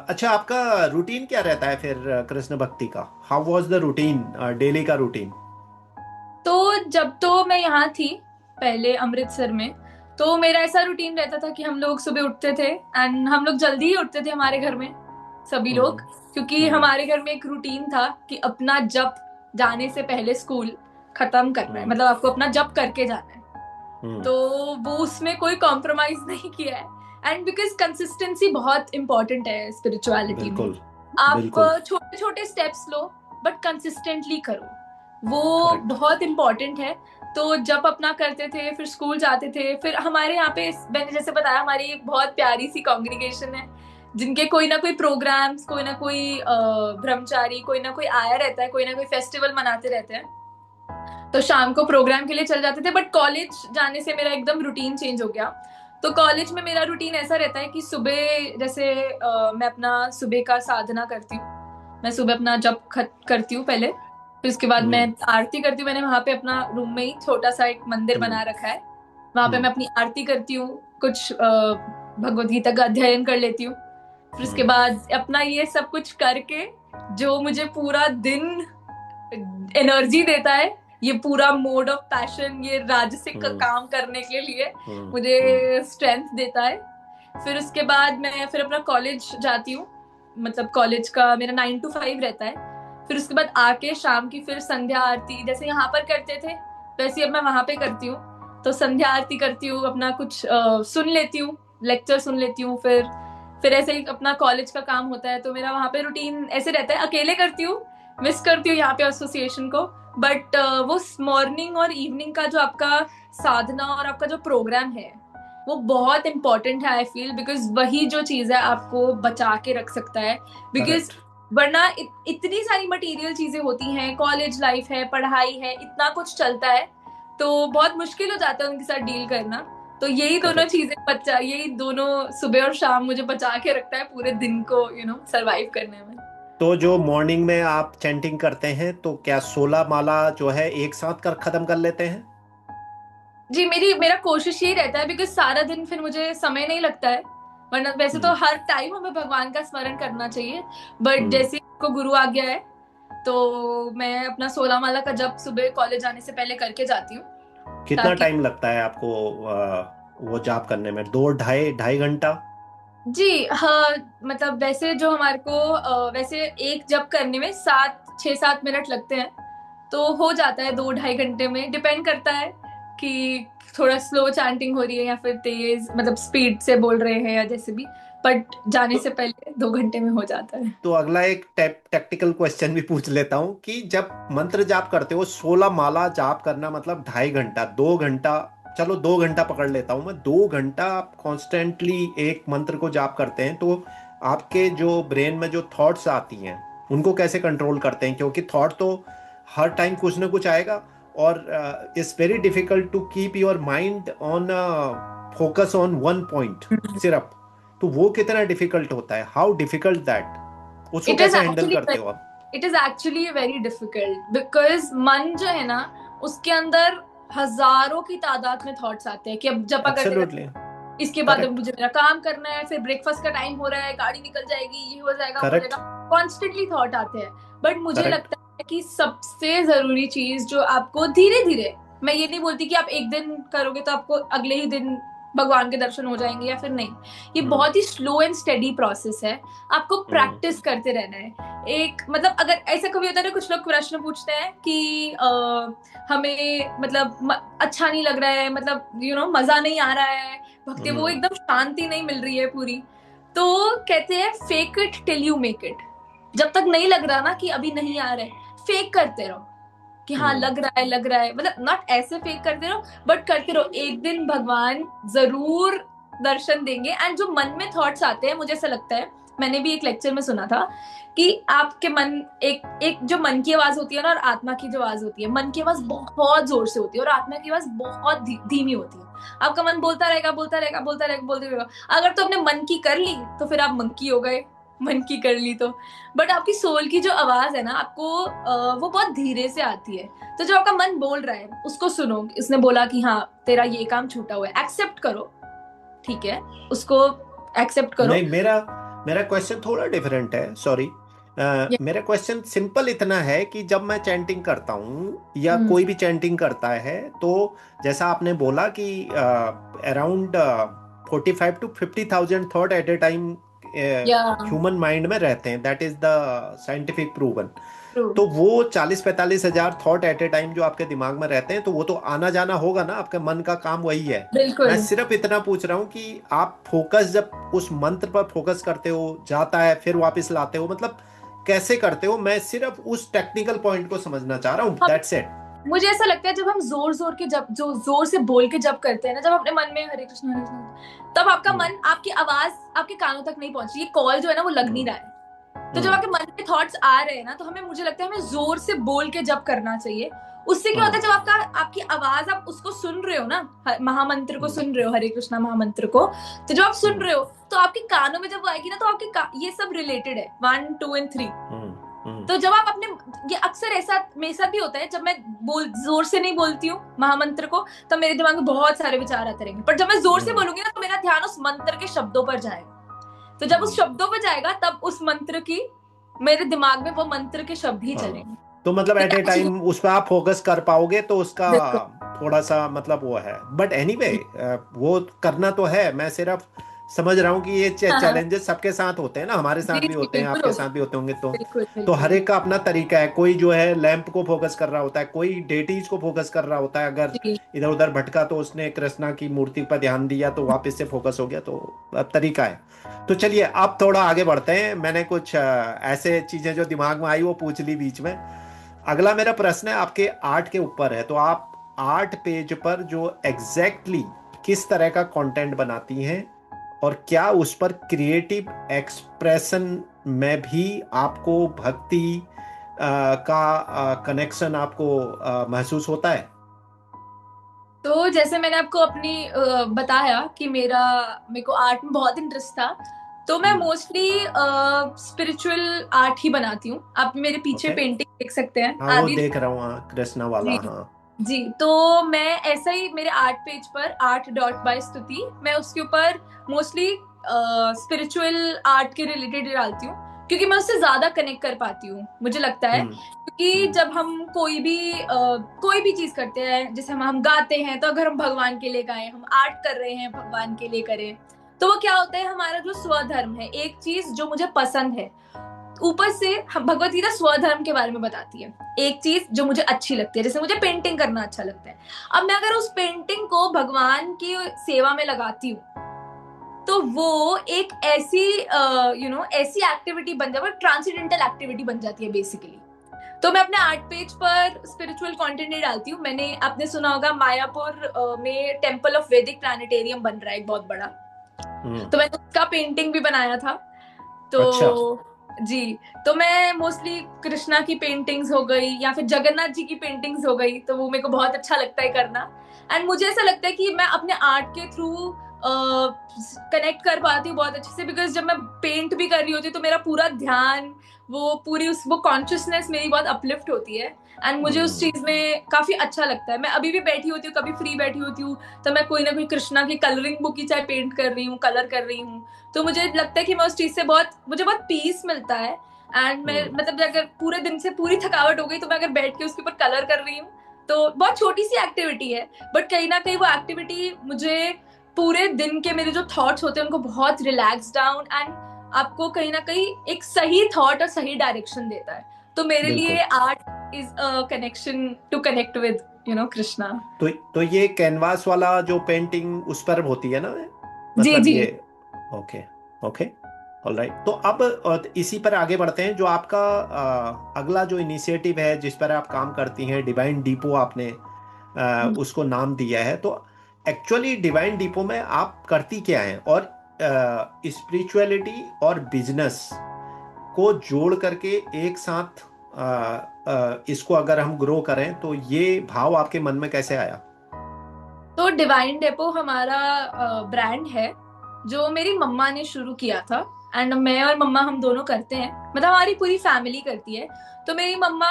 अच्छा आपका रूटीन क्या रहता है फिर कृष्ण भक्ति का? How was the routine, daily का रूटीन? तो जब तो मैं यहाँ थी पहले अमृतसर में, तो मेरा ऐसा रूटीन रहता था कि हम लोग सुबह उठते थे एंड हम लोग जल्दी ही उठते थे हमारे घर में सभी लोग, क्योंकि हमारे घर में एक रूटीन था कि अपना जप जाने से पहले स्कूल खत्म करना है, मतलब आपको अपना जप करके जाना है। तो वो उसमें कोई कॉम्प्रोमाइज नहीं किया है एंड बिकॉज कंसिस्टेंसी बहुत इंपॉर्टेंट है स्पिरिचुअलिटी में। आप छोटे छोटे स्टेप्स लो बट कंसिस्टेंटली करो, वो बहुत इंपॉर्टेंट है। तो जब अपना करते थे फिर स्कूल जाते थे। फिर हमारे यहाँ पे मैंने जैसे बताया हमारी एक बहुत प्यारी सी कॉन्ग्रीगेशन है जिनके कोई ना कोई प्रोग्राम्स, कोई ना कोई ब्रह्मचारी, कोई ना कोई आया रहता है, कोई ना कोई फेस्टिवल मनाते रहते हैं। तो शाम को प्रोग्राम के लिए चल जाते थे। बट कॉलेज जाने से मेरा एकदम रूटीन चेंज हो गया। तो कॉलेज में मेरा रूटीन ऐसा रहता है कि सुबह जैसे मैं अपना सुबह का साधना करती हूँ, मैं सुबह अपना जप करती हूँ पहले, फिर उसके बाद मैं आरती करती हूँ। मैंने वहां पे अपना रूम में ही छोटा सा एक मंदिर बना रखा है, वहां पे मैं अपनी आरती करती हूँ, कुछ भगवद गीता का अध्ययन कर लेती हूँ। फिर उसके बाद अपना ये सब कुछ करके जो मुझे पूरा दिन एनर्जी देता है, ये पूरा मोड ऑफ पैशन, ये राजसिक काम करने के लिए मुझे स्ट्रेंथ देता है। फिर उसके बाद मैं फिर अपना कॉलेज जाती हूँ, मतलब कॉलेज का मेरा 9 to 5 रहता है। फिर उसके बाद आके शाम की फिर संध्या आरती जैसे यहाँ पर करते थे वैसे अब मैं वहां पे करती हूँ। तो संध्या आरती करती हूँ, अपना कुछ सुन लेती हूँ, लेक्चर सुन लेती हूँ। फिर ऐसे ही अपना कॉलेज का काम होता है। तो मेरा वहां पे रूटीन ऐसे रहता है, अकेले करती हूँ, मिस करती हूँ यहाँ पे एसोसिएशन को। बट वो मॉर्निंग और इवनिंग का जो आपका साधना और आपका जो प्रोग्राम है वो बहुत इंपॉर्टेंट है आई फील, बिकॉज वही जो चीज है आपको बचा के रख सकता है। बिकॉज वरना इतनी सारी मटेरियल चीजें होती हैं, कॉलेज लाइफ है, पढ़ाई है, इतना कुछ चलता है, तो बहुत मुश्किल हो जाता है उनके साथ डील करना। तो यही दोनों चीजें यही दोनों सुबह और शाम मुझे बचा के रखता है पूरे दिन को सरवाइव करने में। तो जो मॉर्निंग में आप चैंटिंग करते हैं तो क्या 16 माला जो है एक साथ कर खत्म कर लेते हैं? जी मेरा कोशिश यही रहता है, बिकॉज सारा दिन फिर मुझे समय नहीं लगता है। वरना वैसे तो हर टाइम हमें भगवान का स्मरण करना चाहिए, बट जैसे को गुरु आ गया है तो मैं अपना 16 माला का जप सुबह कॉलेज आने से पहले करके जाती हूँ। कितना टाइम लगता है आपको वो जाप करने में? 2-2.5 घंटा? जी हाँ, मतलब वैसे जो हमारे को वैसे एक जप करने में 6-7 मिनट लगते हैं, तो हो जाता है 2-2.5 घंटे में। डिपेंड करता है कि थोड़ा स्लो चैंटिंग हो रही है या फिर तेज, मतलब स्पीड से बोल रहे हैं या जैसे भी, बट जाने से पहले 2 घंटे में हो जाता है। तो अगला एक टेक्निकल क्वेश्चन भी पूछ लेता हूँ कि जब मंत्र जाप करते हो 16 माला जाप करना मतलब 2.5 घंटा, 2 घंटा, चलो 2 घंटा पकड़ लेता हूँ मैं, 2 घंटा आप कॉन्स्टेंटली एक मंत्र को जाप करते हैं तो आपके जो ब्रेन में जो थॉट्स आती हैं उनको कैसे कंट्रोल करते हैं? क्योंकि थॉट तो हर टाइम कुछ ना कुछ आएगा और it's very difficult to keep your mind on focus on one point सिर्फ। तो वो कितना डिफिकल्ट होता है? हाउ डिफिकल्ट दैट, उसको कैसे हैंडल करते हो आप? It is actually very difficult because मन जो है ना उसके अंदर हजारों की तादाद में थॉट्स आते हैं कि अब जपा करते इसके बाद मुझे मेरा काम करना है, फिर ब्रेकफास्ट का टाइम हो रहा है, गाड़ी निकल जाएगी, ये हो जाएगा, वो हो जाएगा, कॉन्स्टेंटली थॉट आते हैं। बट मुझे लगता है कि सबसे जरूरी चीज जो आपको धीरे धीरे, मैं ये नहीं बोलती कि आप एक दिन करोगे तो आपको अगले ही दिन भगवान के दर्शन हो जाएंगे या फिर नहीं, ये बहुत ही स्लो एंड स्टेडी प्रोसेस है, आपको प्रैक्टिस करते रहना है। एक मतलब अगर ऐसा कभी होता है ना, कुछ लोग प्रश्न पूछते हैं कि हमें मतलब अच्छा नहीं लग रहा है, मतलब मजा नहीं आ रहा है भक्ति, वो एकदम शांति नहीं मिल रही है पूरी, तो कहते हैं fake it till you make it. जब तक नहीं लग रहा ना कि अभी नहीं आ रहा है, फेक करते रहो कि हाँ लग रहा है, मतलब नॉट ऐसे फेक करते रहो बट करते रहो, एक दिन भगवान जरूर दर्शन देंगे। एंड जो मन में थॉट्स आते हैं, मुझे ऐसा लगता है, मैंने भी एक लेक्चर में सुना था कि आपके मन एक जो मन की आवाज होती है ना और आत्मा की जो आवाज होती है, मन की आवाज बहुत जोर से होती है और आत्मा की आवाज बहुत धीमी होती है। आपका मन बोलता रहेगा। अगर तो अपने मन की कर ली तो फिर आप मंकी हो गए, मन की कर ली तो। बट आपकी सोल की जो आवाज है ना, आपको वो बहुत धीरे से आती है। तो जो आपका मन बोल रहा है उसको सुनो, इसने बोला कि हाँ तेरा ये काम छूटा हुआ है, एक्सेप्ट करो, ठीक है, उसको एक्सेप्ट करो। नहीं, मेरा क्वेश्चन थोड़ा डिफरेंट है, सॉरी। मेरा क्वेश्चन सिंपल इतना है कि जब मैं चैंटिंग करता हूँ या हम्म, कोई भी चैंटिंग करता है, तो जैसा आपने बोला कि around 45 to 50,000 thought at A time या ह्यूमन माइंड में रहते हैं, that is the scientific proven. True. तो वो 40-45 हजार थॉट एट ए टाइम जो आपके दिमाग में रहते हैं, तो वो तो आना जाना होगा ना, आपके मन का काम वही है। मैं बिल्कुल। सिर्फ इतना पूछ रहा हूँ कि आप फोकस जब उस मंत्र पर फोकस करते हो, जाता है फिर वापस लाते हो, मतलब कैसे करते हो? मैं सिर्फ उस टेक्निकल पॉइंट को समझना चाह रहा हूँ, हम दैट्स इट। मुझे ऐसा लगता है जब हम जोर जोर के जब जो जोर से बोल के जब करते हैं ना, जब अपने मन में हरे कृष्ण, तब आपका हम्म। मन, आपकी आवाज आपके कानों तक नहीं पहुंच रही, ये कॉल जो है ना वो लग नहीं हम्म। रहा है। तो जब हम्म। आपके मन में थॉट्स आ रहे हैं ना, तो हमें, मुझे लगता है हमें जोर से बोल के जब करना चाहिए। उससे क्या होता है, हम्म। जब आपकी आवाज, आप उसको सुन रहे हो ना, महामंत्र को हम्म। सुन रहे हो, हरे कृष्णा महामंत्र को, तो जब आप सुन हम्म। रहे हो, तो आपके कानों में जब वो आएगी ना, तो ये सब रिलेटेड है, 1 2 and 3। हम्म। हम्म। तो जब आप अपने, ये अक्सर ऐसा मेरे साथ भी होता है, जब मैं जोर से नहीं बोलती हूँ महामंत्र को, तब मेरे दिमाग में बहुत सारे विचार आते रहेंगे, पर जब मैं जोर से हम्म। बोलूंगी ना, तो मेरा ध्यान उस मंत्र के शब्दों पर जाएगा। तो जब उस हम्म। शब्दों पर जाएगा, तब उस मंत्र की, मेरे दिमाग में वो मंत्र के शब्द ही हाँ, चलेंगे। तो मतलब तो एट ए क्या चीज, टाइम उस पर आप फोकस कर पाओगे, तो उसका बिल्कुल। थोड़ा सा मतलब वो है, बट एनीवे वो करना तो है। मैं सिर्फ समझ रहा हूँ कि ये हाँ हाँ, चैलेंजेस सबके साथ होते हैं ना, हमारे साथ जी भी जी होते हैं, बिल्कुल आपके होता साथ भी होते होंगे। है, बिल्कुल तो बिल्कुल हर एक बिल्कुल। का अपना तरीका है। कोई जो है लैंप को फोकस कर रहा होता है, कोई डेटीज को फोकस कर रहा होता है, अगर जी इधर उधर भटका तो उसने कृष्णा की मूर्ति पर ध्यान दिया तो वापस से फोकस हो गया, तो तरीका है। तो चलिए अब थोड़ा आगे बढ़ते हैं। मैंने कुछ ऐसे चीजें जो दिमाग में आई वो पूछ ली बीच में। अगला मेरा प्रश्न है आपके आर्ट के ऊपर है। तो आप आर्ट पेज पर जो एग्जैक्टली किस तरह का कंटेंट बनाती हैं, और क्या उस पर क्रिएटिव एक्सप्रेशन में भी आपको भक्ति का कनेक्शन आपको महसूस होता है? तो जैसे मैंने आपको अपनी बताया कि मेरे को आर्ट में बहुत इंटरेस्ट था, तो मैं हम्म। मोस्टली स्पिरिचुअल आर्ट ही बनाती हूँ। आप मेरे पीछे ओके। पेंटिंग देख सकते हैं, हाँ, वो आदि। देख रहा हूँ, हाँ, कृष्णा वाला, जी हाँ। जी। तो मैं ऐसा ही मेरे आर्ट पेज पर art.by स्तुति, मैं उसके ऊपर मोस्टली स्पिरिचुअल आर्ट के रिलेटेड डालती हूँ, क्योंकि मैं उससे ज्यादा कनेक्ट कर पाती हूँ, मुझे लगता है। हम्म। क्योंकि हम्म। जब हम कोई भी चीज करते हैं, जैसे हम गाते हैं, तो अगर हम भगवान के लिए गाएं, हम आर्ट कर रहे हैं भगवान के लिए करें, तो वो क्या होता है, हमारा जो स्वधर्म है, एक चीज जो मुझे पसंद है, ऊपर से हम, भगवत गीता स्वधर्म के बारे में बताती है, एक चीज जो मुझे अच्छी लगती है, जैसे मुझे पेंटिंग करना अच्छा लगता है। अब मैं अगर उस पेंटिंग को भगवान की सेवा में लगाती हूँ, तो वो एक ऐसी ऐसी एक्टिविटी बन जाती है, ट्रांसेंडेंटल एक्टिविटी बन जाती है बेसिकली। तो मैं अपने आर्ट पेज पर स्पिरिचुअल कंटेंट नहीं डालती हूँ। आपने सुना होगा, मायापुर में टेम्पल ऑफ वैदिक प्लानिटेरियम बन रहा है एक बहुत बड़ा, हम्म। तो मैंने उसका पेंटिंग भी बनाया था। अच्छा। तो जी, तो मैं मोस्टली कृष्णा की पेंटिंग्स हो गई, या फिर जगन्नाथ जी की पेंटिंग्स हो गई, तो वो मेरे को बहुत अच्छा लगता है करना। एंड मुझे ऐसा लगता है कि मैं अपने आर्ट के थ्रू कनेक्ट कर पाती हूँ बहुत अच्छे से, बिकॉज जब मैं पेंट भी कर रही होती हूँ, तो मेरा पूरा ध्यान, वो कॉन्शियसनेस मेरी बहुत अपलिफ्ट होती है, एंड मुझे उस हम्म। चीज में काफी अच्छा लगता है। मैं अभी भी बैठी होती हूँ, कभी फ्री बैठी होती हूँ, तो मैं कोई ना कोई कृष्णा की कलरिंग बुक ही चाहे पेंट कर रही हूँ, कलर कर रही हूँ। तो मुझे लगता है कि मैं उस चीज से मुझे बहुत पीस मिलता है। एंड मैं, हम्म। मतलब अगर पूरे दिन से पूरी थकावट हो गई, तो मैं अगर बैठ के उसके ऊपर कलर कर रही हूँ, तो बहुत छोटी सी एक्टिविटी है, बट कहीं ना कहीं वो एक्टिविटी मुझे पूरे दिन के मेरे जो थॉट्स होते हैं उनको बहुत रिलैक्स डाउन, एंड आपको कहीं ना कहीं एक सही थॉट और सही डायरेक्शन देता है। तो मेरे लिए बिल्कुल। Art is a connection to connect with Krishna. तो ये कैनवास वाला जो पेंटिंग उस पर होती है ना, जी मतलब जी। ये। ओके। ओके। ऑलराइट। तो अब इसी पर आगे बढ़ते हैं। जो आपका अगला जो इनिशिएटिव है जिस पर आप काम करती हैं, डिवाइन डिपो आपने उसको नाम दिया है। तो एक्चुअली डिवाइन डिपो में आप करती क्या हैं, और स्पिरिचुअलिटी और बिजनेस को जोड़ करके एक साथ इसको अगर हम ग्रो करें, तो ये भाव आपके मन में कैसे आया? तो डिवाइन डेपो हमारा ब्रांड है, जो मेरी मम्मा ने शुरू किया था, एंड मैं और मम्मा हम दोनों करते हैं, मतलब हमारी पूरी फैमिली करती है। तो मेरी मम्मा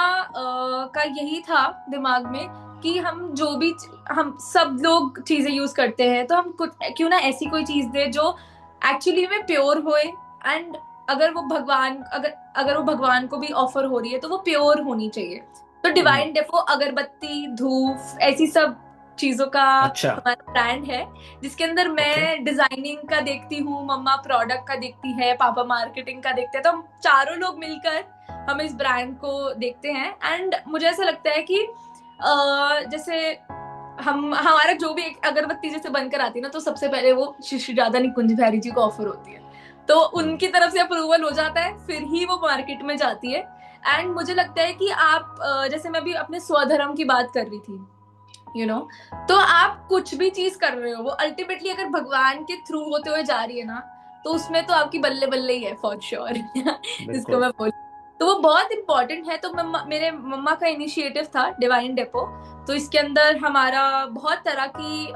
का यही था दिमाग में कि हम सब लोग चीजें यूज करते हैं, तो हम कुछ क्यों ना ऐसी कोई चीज दे जो एक्चुअली में प्योर होए, एंड अगर वो भगवान को भी ऑफर हो रही है तो वो प्योर होनी चाहिए। तो डिवाइन डेपो अगरबत्ती, धूप, ऐसी सब चीजों का अच्छा। हमारा ब्रांड है, जिसके अंदर मैं डिजाइनिंग का देखती हूँ, मम्मा प्रोडक्ट का देखती है, पापा मार्केटिंग का देखते हैं। तो हम चारों लोग मिलकर हम इस ब्रांड को देखते हैं। एंड मुझे ऐसा लगता है कि जैसे हमारा जो भी एक अगरबत्ती जैसे बनकर आती है ना, तो सबसे पहले वो श्री राधा निकुंज बिहारी जी को ऑफर होती है, तो उनकी तरफ से अप्रूवल हो जाता है, फिर ही वो मार्केट में जाती है। एंड मुझे लगता है कि आप जैसे मैं भी अपने स्वधर्म की बात कर रही थी, तो आप कुछ भी चीज कर रहे हो, वो अल्टीमेटली अगर भगवान के थ्रू होते हुए जा रही है ना, तो उसमें तो आपकी बल्ले बल्ले ही है फॉर श्योर जिसको मैं बोल। तो वो बहुत इंपॉर्टेंट है। तो मेरे मम्मा का इनिशिएटिव था डिवाइन डेपो, तो इसके अंदर हमारा बहुत तरह की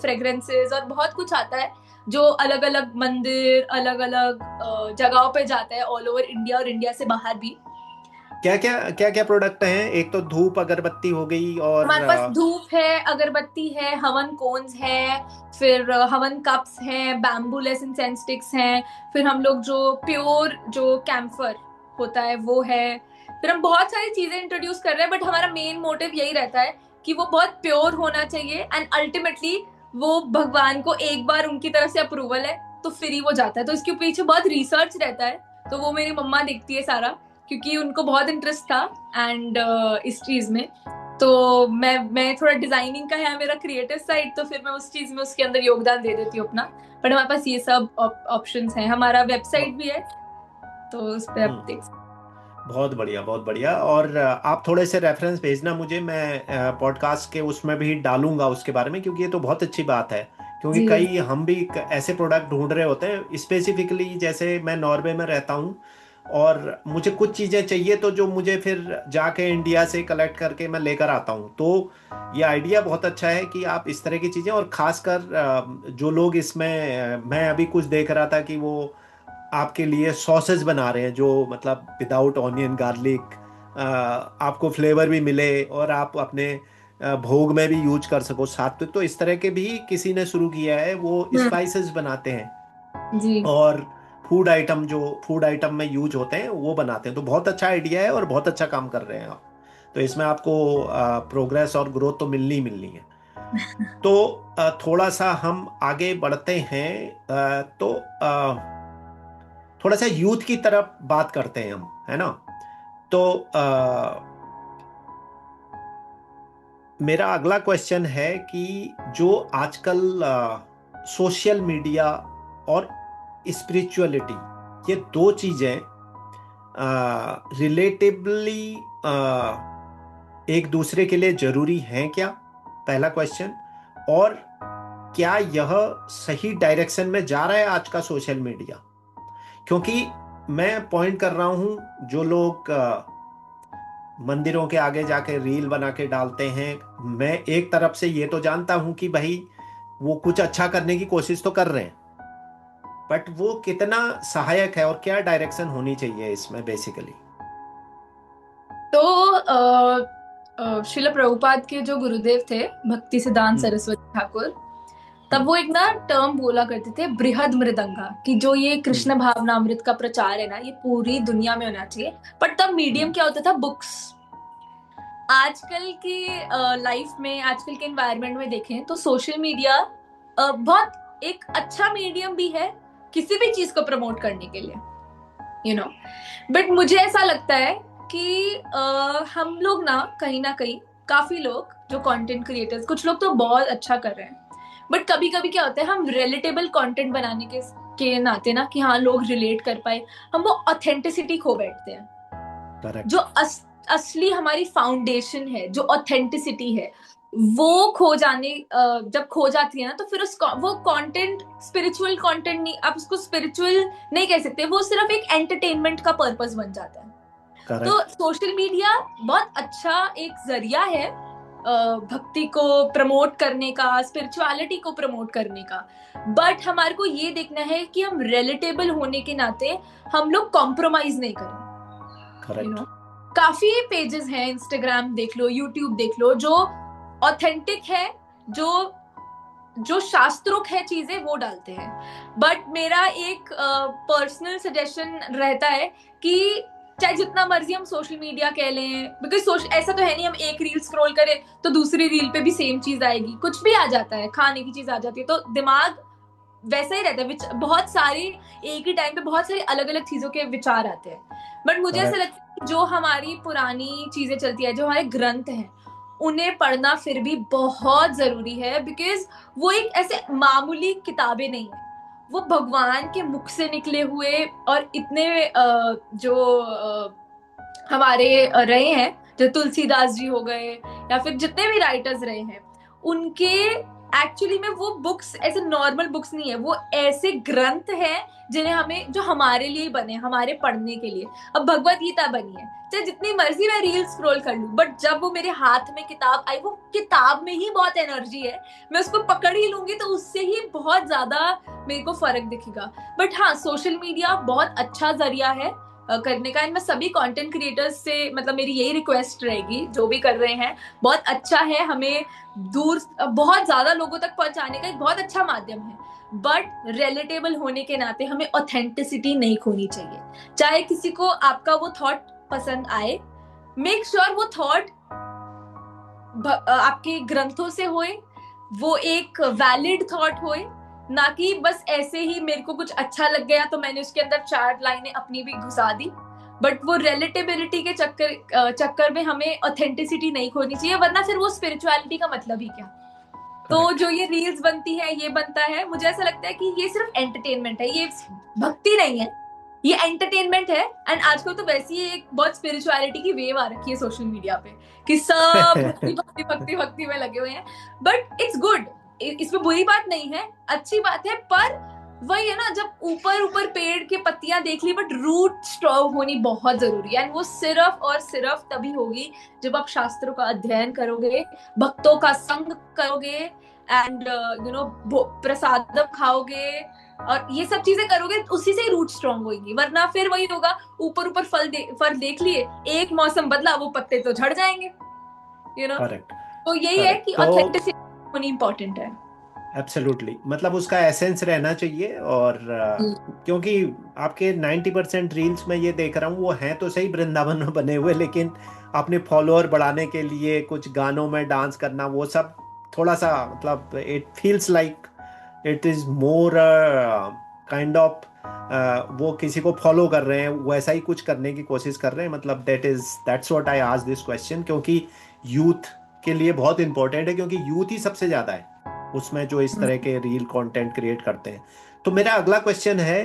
फ्रेग्रेंसेस और बहुत कुछ आता है जो अलग अलग मंदिर, अलग अलग जगहों पे जाता है, ऑल ओवर इंडिया और इंडिया से बाहर भी। क्या प्रोडक्ट हैं? एक तो धूप अगरबत्ती हो गई, और हमारे पास धूप है, अगरबत्ती है, हवन कोन्स है, फिर हवन कप्स हैं, बैम्बू लेस इंसेंस स्टिक्स हैं, फिर हम लोग जो प्योर जो कैम्फर होता है वो है, फिर हम बहुत सारी चीजें इंट्रोड्यूस कर रहे हैं। बट हमारा मेन मोटिव यही रहता है कि वो बहुत प्योर होना चाहिए, एंड अल्टीमेटली वो भगवान को एक बार उनकी तरफ से अप्रूवल है तो फिर ही वो जाता है। तो इसके पीछे बहुत रिसर्च रहता है, तो वो मेरी मम्मा देखती है सारा, क्योंकि उनको बहुत इंटरेस्ट था एंड इस चीज में। तो मैं थोड़ा डिजाइनिंग का है मेरा क्रिएटिव साइड, तो फिर मैं उस चीज में उसके अंदर योगदान दे देती हूँ अपना। बट हमारे पास ये सब ऑप्शंस हैं, हमारा वेबसाइट भी है, तो उस पर आप देख सकते। बहुत बढ़िया, बहुत बढ़िया। और आप थोड़े से रेफरेंस भेजना मुझे, मैं पॉडकास्ट के उसमें भी डालूंगा उसके बारे में, क्योंकि ये तो बहुत अच्छी बात है। क्योंकि कई हम भी ऐसे प्रोडक्ट ढूंढ रहे होते हैं, स्पेसिफिकली जैसे मैं नॉर्वे में रहता हूँ और मुझे कुछ चीज़ें चाहिए, तो जो मुझे फिर जाके इंडिया से कलेक्ट करके मैं लेकर आता हूँ। तो ये आइडिया बहुत अच्छा है कि आप इस तरह की चीज़ें, और ख़ासकर जो लोग इसमें मैं अभी कुछ देख रहा था कि वो आपके लिए सॉसेज बना रहे हैं, जो मतलब विदाउट ऑनियन गार्लिक, आपको फ्लेवर भी मिले और आप अपने भोग में भी यूज कर सको सात्विक। तो इस तरह के भी किसी ने शुरू किया है, वो स्पाइसेस बनाते हैं जी। और फूड आइटम में यूज होते हैं वो बनाते हैं। तो बहुत अच्छा आइडिया है और बहुत अच्छा काम कर रहे हैं आप। तो इसमें आपको प्रोग्रेस और ग्रोथ तो मिलनी ही मिलनी है। तो थोड़ा सा हम आगे बढ़ते हैं, तो थोड़ा सा यूथ की तरफ बात करते हैं हम, है ना? तो मेरा अगला क्वेश्चन है कि जो आजकल सोशल मीडिया और स्पिरिचुअलिटी, ये दो चीजें रिलेटिवली एक दूसरे के लिए जरूरी हैं क्या? पहला क्वेश्चन। और क्या यह सही डायरेक्शन में जा रहा है आज का सोशल मीडिया? क्योंकि मैं पॉइंट कर रहा हूं, जो लोग मंदिरों के आगे जाके रील बना के डालते हैं, मैं एक तरफ से ये तो जानता हूं कि भाई वो कुछ अच्छा करने की कोशिश तो कर रहे हैं, बट वो कितना सहायक है और क्या डायरेक्शन होनी चाहिए इसमें बेसिकली? तो श्रील प्रभुपाद के जो गुरुदेव थे भक्ति सिद्धांत सरस्वती ठाकुर, तब वो एक ना टर्म बोला करते थे, बृहद मृदंगा, कि जो ये कृष्ण भावनामृत का प्रचार है ना, ये पूरी दुनिया में होना चाहिए। बट तब मीडियम क्या होता था? बुक्स। आजकल की लाइफ में, आजकल के एनवायरनमेंट में देखें तो सोशल मीडिया बहुत एक अच्छा मीडियम भी है किसी भी चीज को प्रमोट करने के लिए, बट मुझे ऐसा लगता है कि हम लोग ना कहीं काफी लोग जो कंटेंट क्रिएटर्स, कुछ लोग तो बहुत अच्छा कर रहे हैं, बट कभी कभी क्या होता है, हम रिलेटेबल कंटेंट बनाने के नाते ना, कि हाँ लोग रिलेट कर पाए, हम वो ऑथेंटिसिटी खो बैठते हैं। Correct. जो असली हमारी फाउंडेशन है, जो ऑथेंटिसिटी है, वो जब खो जाती है ना, तो फिर वो कंटेंट स्पिरिचुअल कंटेंट नहीं, आप उसको स्पिरिचुअल नहीं कह सकते, वो सिर्फ एक एंटरटेनमेंट का पर्पस बन जाता है। Correct. तो सोशल मीडिया बहुत अच्छा एक जरिया है भक्ति को प्रमोट करने का, स्पिरिचुअलिटी को प्रमोट करने का, बट हमारे को ये देखना है कि हम रिलेटेबल होने के नाते हम लोग कॉम्प्रोमाइज नहीं करें। काफी पेजेस हैं, इंस्टाग्राम देख लो, यूट्यूब देख लो, जो ऑथेंटिक है, जो जो शास्त्रों है चीजें वो डालते हैं। बट मेरा एक पर्सनल सजेशन रहता है कि चाहे जितना मर्जी हम सोशल मीडिया कह लें, बिकॉज ऐसा तो है नहीं हम एक रील स्क्रॉल करें तो दूसरी रील पे भी सेम चीज आएगी, कुछ भी आ जाता है, खाने की चीज आ जाती है, तो दिमाग वैसा ही रहता है, बहुत सारी एक ही टाइम पे बहुत सारी अलग अलग चीजों के विचार आते हैं। बट मुझे ऐसा लगता है कि जो हमारी पुरानी चीजें चलती है, जो हमारे ग्रंथ हैं, उन्हें पढ़ना फिर भी बहुत जरूरी है, बिकॉज वो एक ऐसे मामूली किताबें नहीं है, वो भगवान के मुख से निकले हुए और इतने जो हमारे रहे हैं, जो तुलसीदास जी हो गए या फिर जितने भी राइटर्स रहे हैं, उनके एक्चुअली में वो बुक्स ऐसे नॉर्मल बुक्स नहीं है, वो ऐसे ग्रंथ हैं जिन्हें हमें, जो हमारे लिए बने, हमारे पढ़ने के लिए। अब भगवत गीता बनी है, चाहे जितनी मर्जी मैं रील स्क्रॉल कर लूं, बट जब वो मेरे हाथ में किताब आई, वो किताब में ही बहुत एनर्जी है, मैं उसको पकड़ ही लूंगी तो उससे ही बहुत ज्यादा मेरे को फर्क दिखेगा। बट हाँ, सोशल मीडिया बहुत अच्छा जरिया है करने का। एंड मैं सभी कंटेंट क्रिएटर्स से, मतलब मेरी यही रिक्वेस्ट रहेगी, जो भी कर रहे हैं, बहुत अच्छा है, हमें दूर बहुत ज्यादा लोगों तक पहुंचाने का एक बहुत अच्छा माध्यम है, बट रिलेटेबल होने के नाते हमें ऑथेंटिसिटी नहीं खोनी चाहिए। चाहे किसी को आपका वो थॉट पसंद आए, मेक श्योर वो थॉट आपके ग्रंथों से होए, वो एक वैलिड थॉट होए, ना कि बस ऐसे ही मेरे को कुछ अच्छा लग गया तो मैंने उसके अंदर 4 लाइनें अपनी भी घुसा दी। बट वो रिलेटेबिलिटी के चक्कर में हमें ऑथेंटिसिटी नहीं खोनी चाहिए, वरना फिर वो स्पिरिचुअलिटी का मतलब ही क्या। तो जो ये रील्स बनती है, ये बनता है, मुझे ऐसा लगता है कि ये सिर्फ एंटरटेनमेंट है, ये भक्ति नहीं है, ये एंटरटेनमेंट है। एंड आजकल तो वैसे ही एक बहुत स्पिरिचुअलिटी की वेव आ रखी है सोशल मीडिया पे, कि सब भक्ति भक्ति भक्ति भक्ति में लगे हुए हैं। बट इट्स गुड, इसमें बुरी बात नहीं है, अच्छी बात है। पर वही है ना, जब ऊपर ऊपर पेड़ की पत्तियां देख ली, बट रूट स्ट्रॉन्ग होनी बहुत जरूरी है। एंड वो सिर्फ और सिर्फ तभी होगी जब आप शास्त्रों का अध्ययन करोगे, भक्तों का संग करोगे, एंड प्रसादम खाओगे और ये सब चीजें करोगे, उसी से ही रूट स्ट्रॉन्ग होगी। वरना फिर वही होगा, ऊपर ऊपर फल देख लिए, एक मौसम बदला वो पत्ते तो झड़ जाएंगे, करेक्ट। तो यही है कि ऑथेंटिसिटी होनी इंपॉर्टेंट है। एब्सोल्युटली, मतलब उसका एसेंस रहना चाहिए। और क्योंकि आपके 90% रील्स में ये देख रहा हूँ, वो हैं तो सही वृंदावन में बने हुए, लेकिन अपने फॉलोअर बढ़ाने के लिए कुछ गानों में डांस करना, वो सब थोड़ा सा, मतलब it feels like it is more kind of, वो किसी को फॉलो कर रहे हैं, वैसा ही कुछ करने की कोशिश कर रहे हैं। मतलब that's what I asked this question, क्योंकि यूथ के लिए बहुत इंपॉर्टेंट है, क्योंकि यूथ ही सबसे ज्यादा है उसमें जो इस तरह के रील कंटेंट क्रिएट करते हैं। तो मेरा अगला क्वेश्चन है,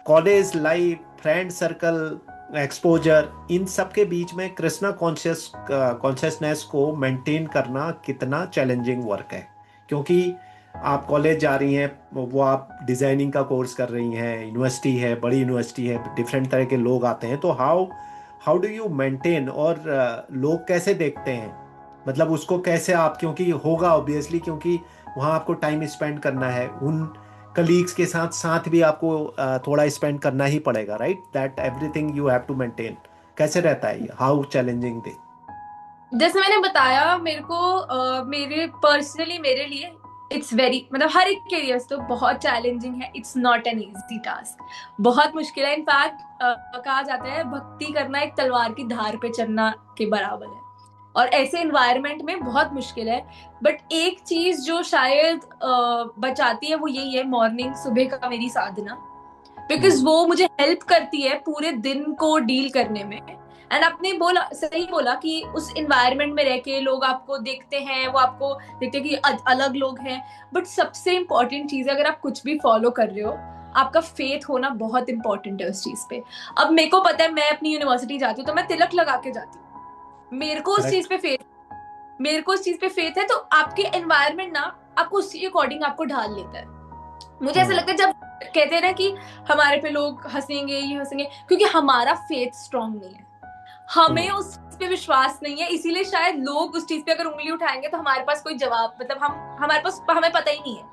college life, friend circle, exposure, इन सब के बीच में कृष्णा कॉन्शियसनेस को मेंटेन करना कितना चैलेंजिंग वर्क है? क्योंकि आप कॉलेज जा रही हैं, वो आप डिज़ाइनिंग का कोर्स कर रही हैं, यूनिवर्सिटी है, बड़ी यूनिवर्सिटी है, डिफरेंट तरह के लोग आते हैं, तो how how do you maintain, और लोग कैसे देखते हैं, मतलब उसको कैसे आप, क्योंकि होगा ऑब्वियसली, क्योंकि वहाँ आपको टाइम स्पेंड करना है, उन कलीग्स के साथ साथ भी आपको थोड़ा स्पेंड करना ही पड़ेगा, right? That everything you have to maintain. कैसे रहता है ये, हाउ चैलेंजिंग दे? जैसे मैंने बताया, मेरे को मेरे पर्सनली मेरे लिए इट्स वेरी, मतलब हर एक के लिए तो बहुत चैलेंजिंग है। It's not an easy task, बहुत मुश्किल है। इनफैक्ट कहा जाता है भक्ति करना एक तलवार की धार पे चलना के बराबर है, और ऐसे एनवायरनमेंट में बहुत मुश्किल है। बट एक चीज जो शायद बचाती है वो यही है, मॉर्निंग, सुबह का मेरी साधना, बिकॉज वो मुझे हेल्प करती है पूरे दिन को डील करने में। एंड आपने सही बोला कि उस एनवायरनमेंट में रह के लोग आपको देखते हैं, वो आपको देखते हैं कि अलग लोग हैं, बट सबसे इंपॉर्टेंट चीज है, अगर आप कुछ भी फॉलो कर रहे हो, आपका फेथ होना बहुत इंपॉर्टेंट है उस चीज पे। अब मेरे को पता है, मैं अपनी यूनिवर्सिटी जाती हूँ तो मैं तिलक लगा के जाती हूँ, मेरे को उस चीज पे फेथ है, तो आपके एनवायरनमेंट ना आपको उसी अकॉर्डिंग आपको ढाल लेता है। मुझे ऐसा लगता है, जब कहते हैं ना कि हमारे पे लोग हंसेंगे, ये हंसेंगे, क्योंकि हमारा फेथ स्ट्रांग नहीं है, हमें उस चीज पे विश्वास नहीं है, इसीलिए शायद लोग उस चीज पे अगर उंगली उठाएंगे तो हमारे पास कोई जवाब, मतलब हमारे पास, हमें पता ही नहीं है।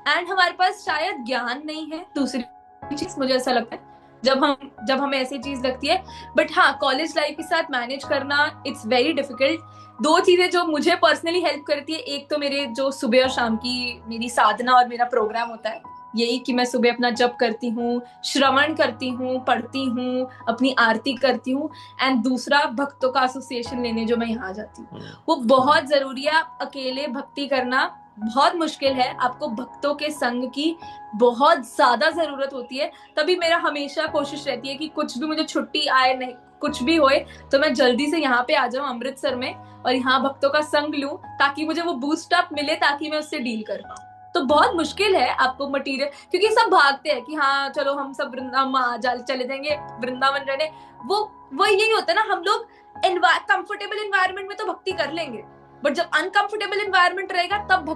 एंड हमारे पास शायद ज्ञान नहीं है, दूसरी चीज मुझे ऐसा लगता है। जब हमें ऐसी चीज लगती है। बट हाँ, कॉलेज लाइफ के साथ मैनेज करना इट्स वेरी डिफिकल्ट। दो चीजें जो मुझे पर्सनली हेल्प करती है, एक तो मेरे जो सुबह और शाम की मेरी साधना और मेरा प्रोग्राम होता है, यही कि मैं सुबह अपना जप करती हूँ, श्रवण करती हूँ, पढ़ती हूँ, अपनी आरती करती हूँ। एंड दूसरा, भक्तों का एसोसिएशन लेने जो मैं यहाँ जाती हूँ, वो बहुत जरूरी है। आप अकेले भक्ति करना बहुत मुश्किल है, आपको भक्तों के संग की बहुत ज्यादा जरूरत होती है। तभी मेरा हमेशा कोशिश रहती है कि कुछ भी मुझे छुट्टी आए, नहीं कुछ भी होए, तो मैं जल्दी से यहाँ पे आ जाऊँ अमृतसर में और यहाँ भक्तों का संग लूं, ताकि मुझे वो बूस्ट अप मिले, ताकि मैं उससे डील कर पाऊँ। तो बहुत मुश्किल है आपको मटेरियल, क्योंकि सब भागते हैं कि हाँ चलो हम सब वृंदावन चले जाएंगे, वृंदावन रहने। वो यही होता है ना, हम लोग कंफर्टेबल एनवायरनमेंट में तो भक्ति कर लेंगे, बट जब अनकंफर्टेबल एनवायरनमेंट रहेगा तब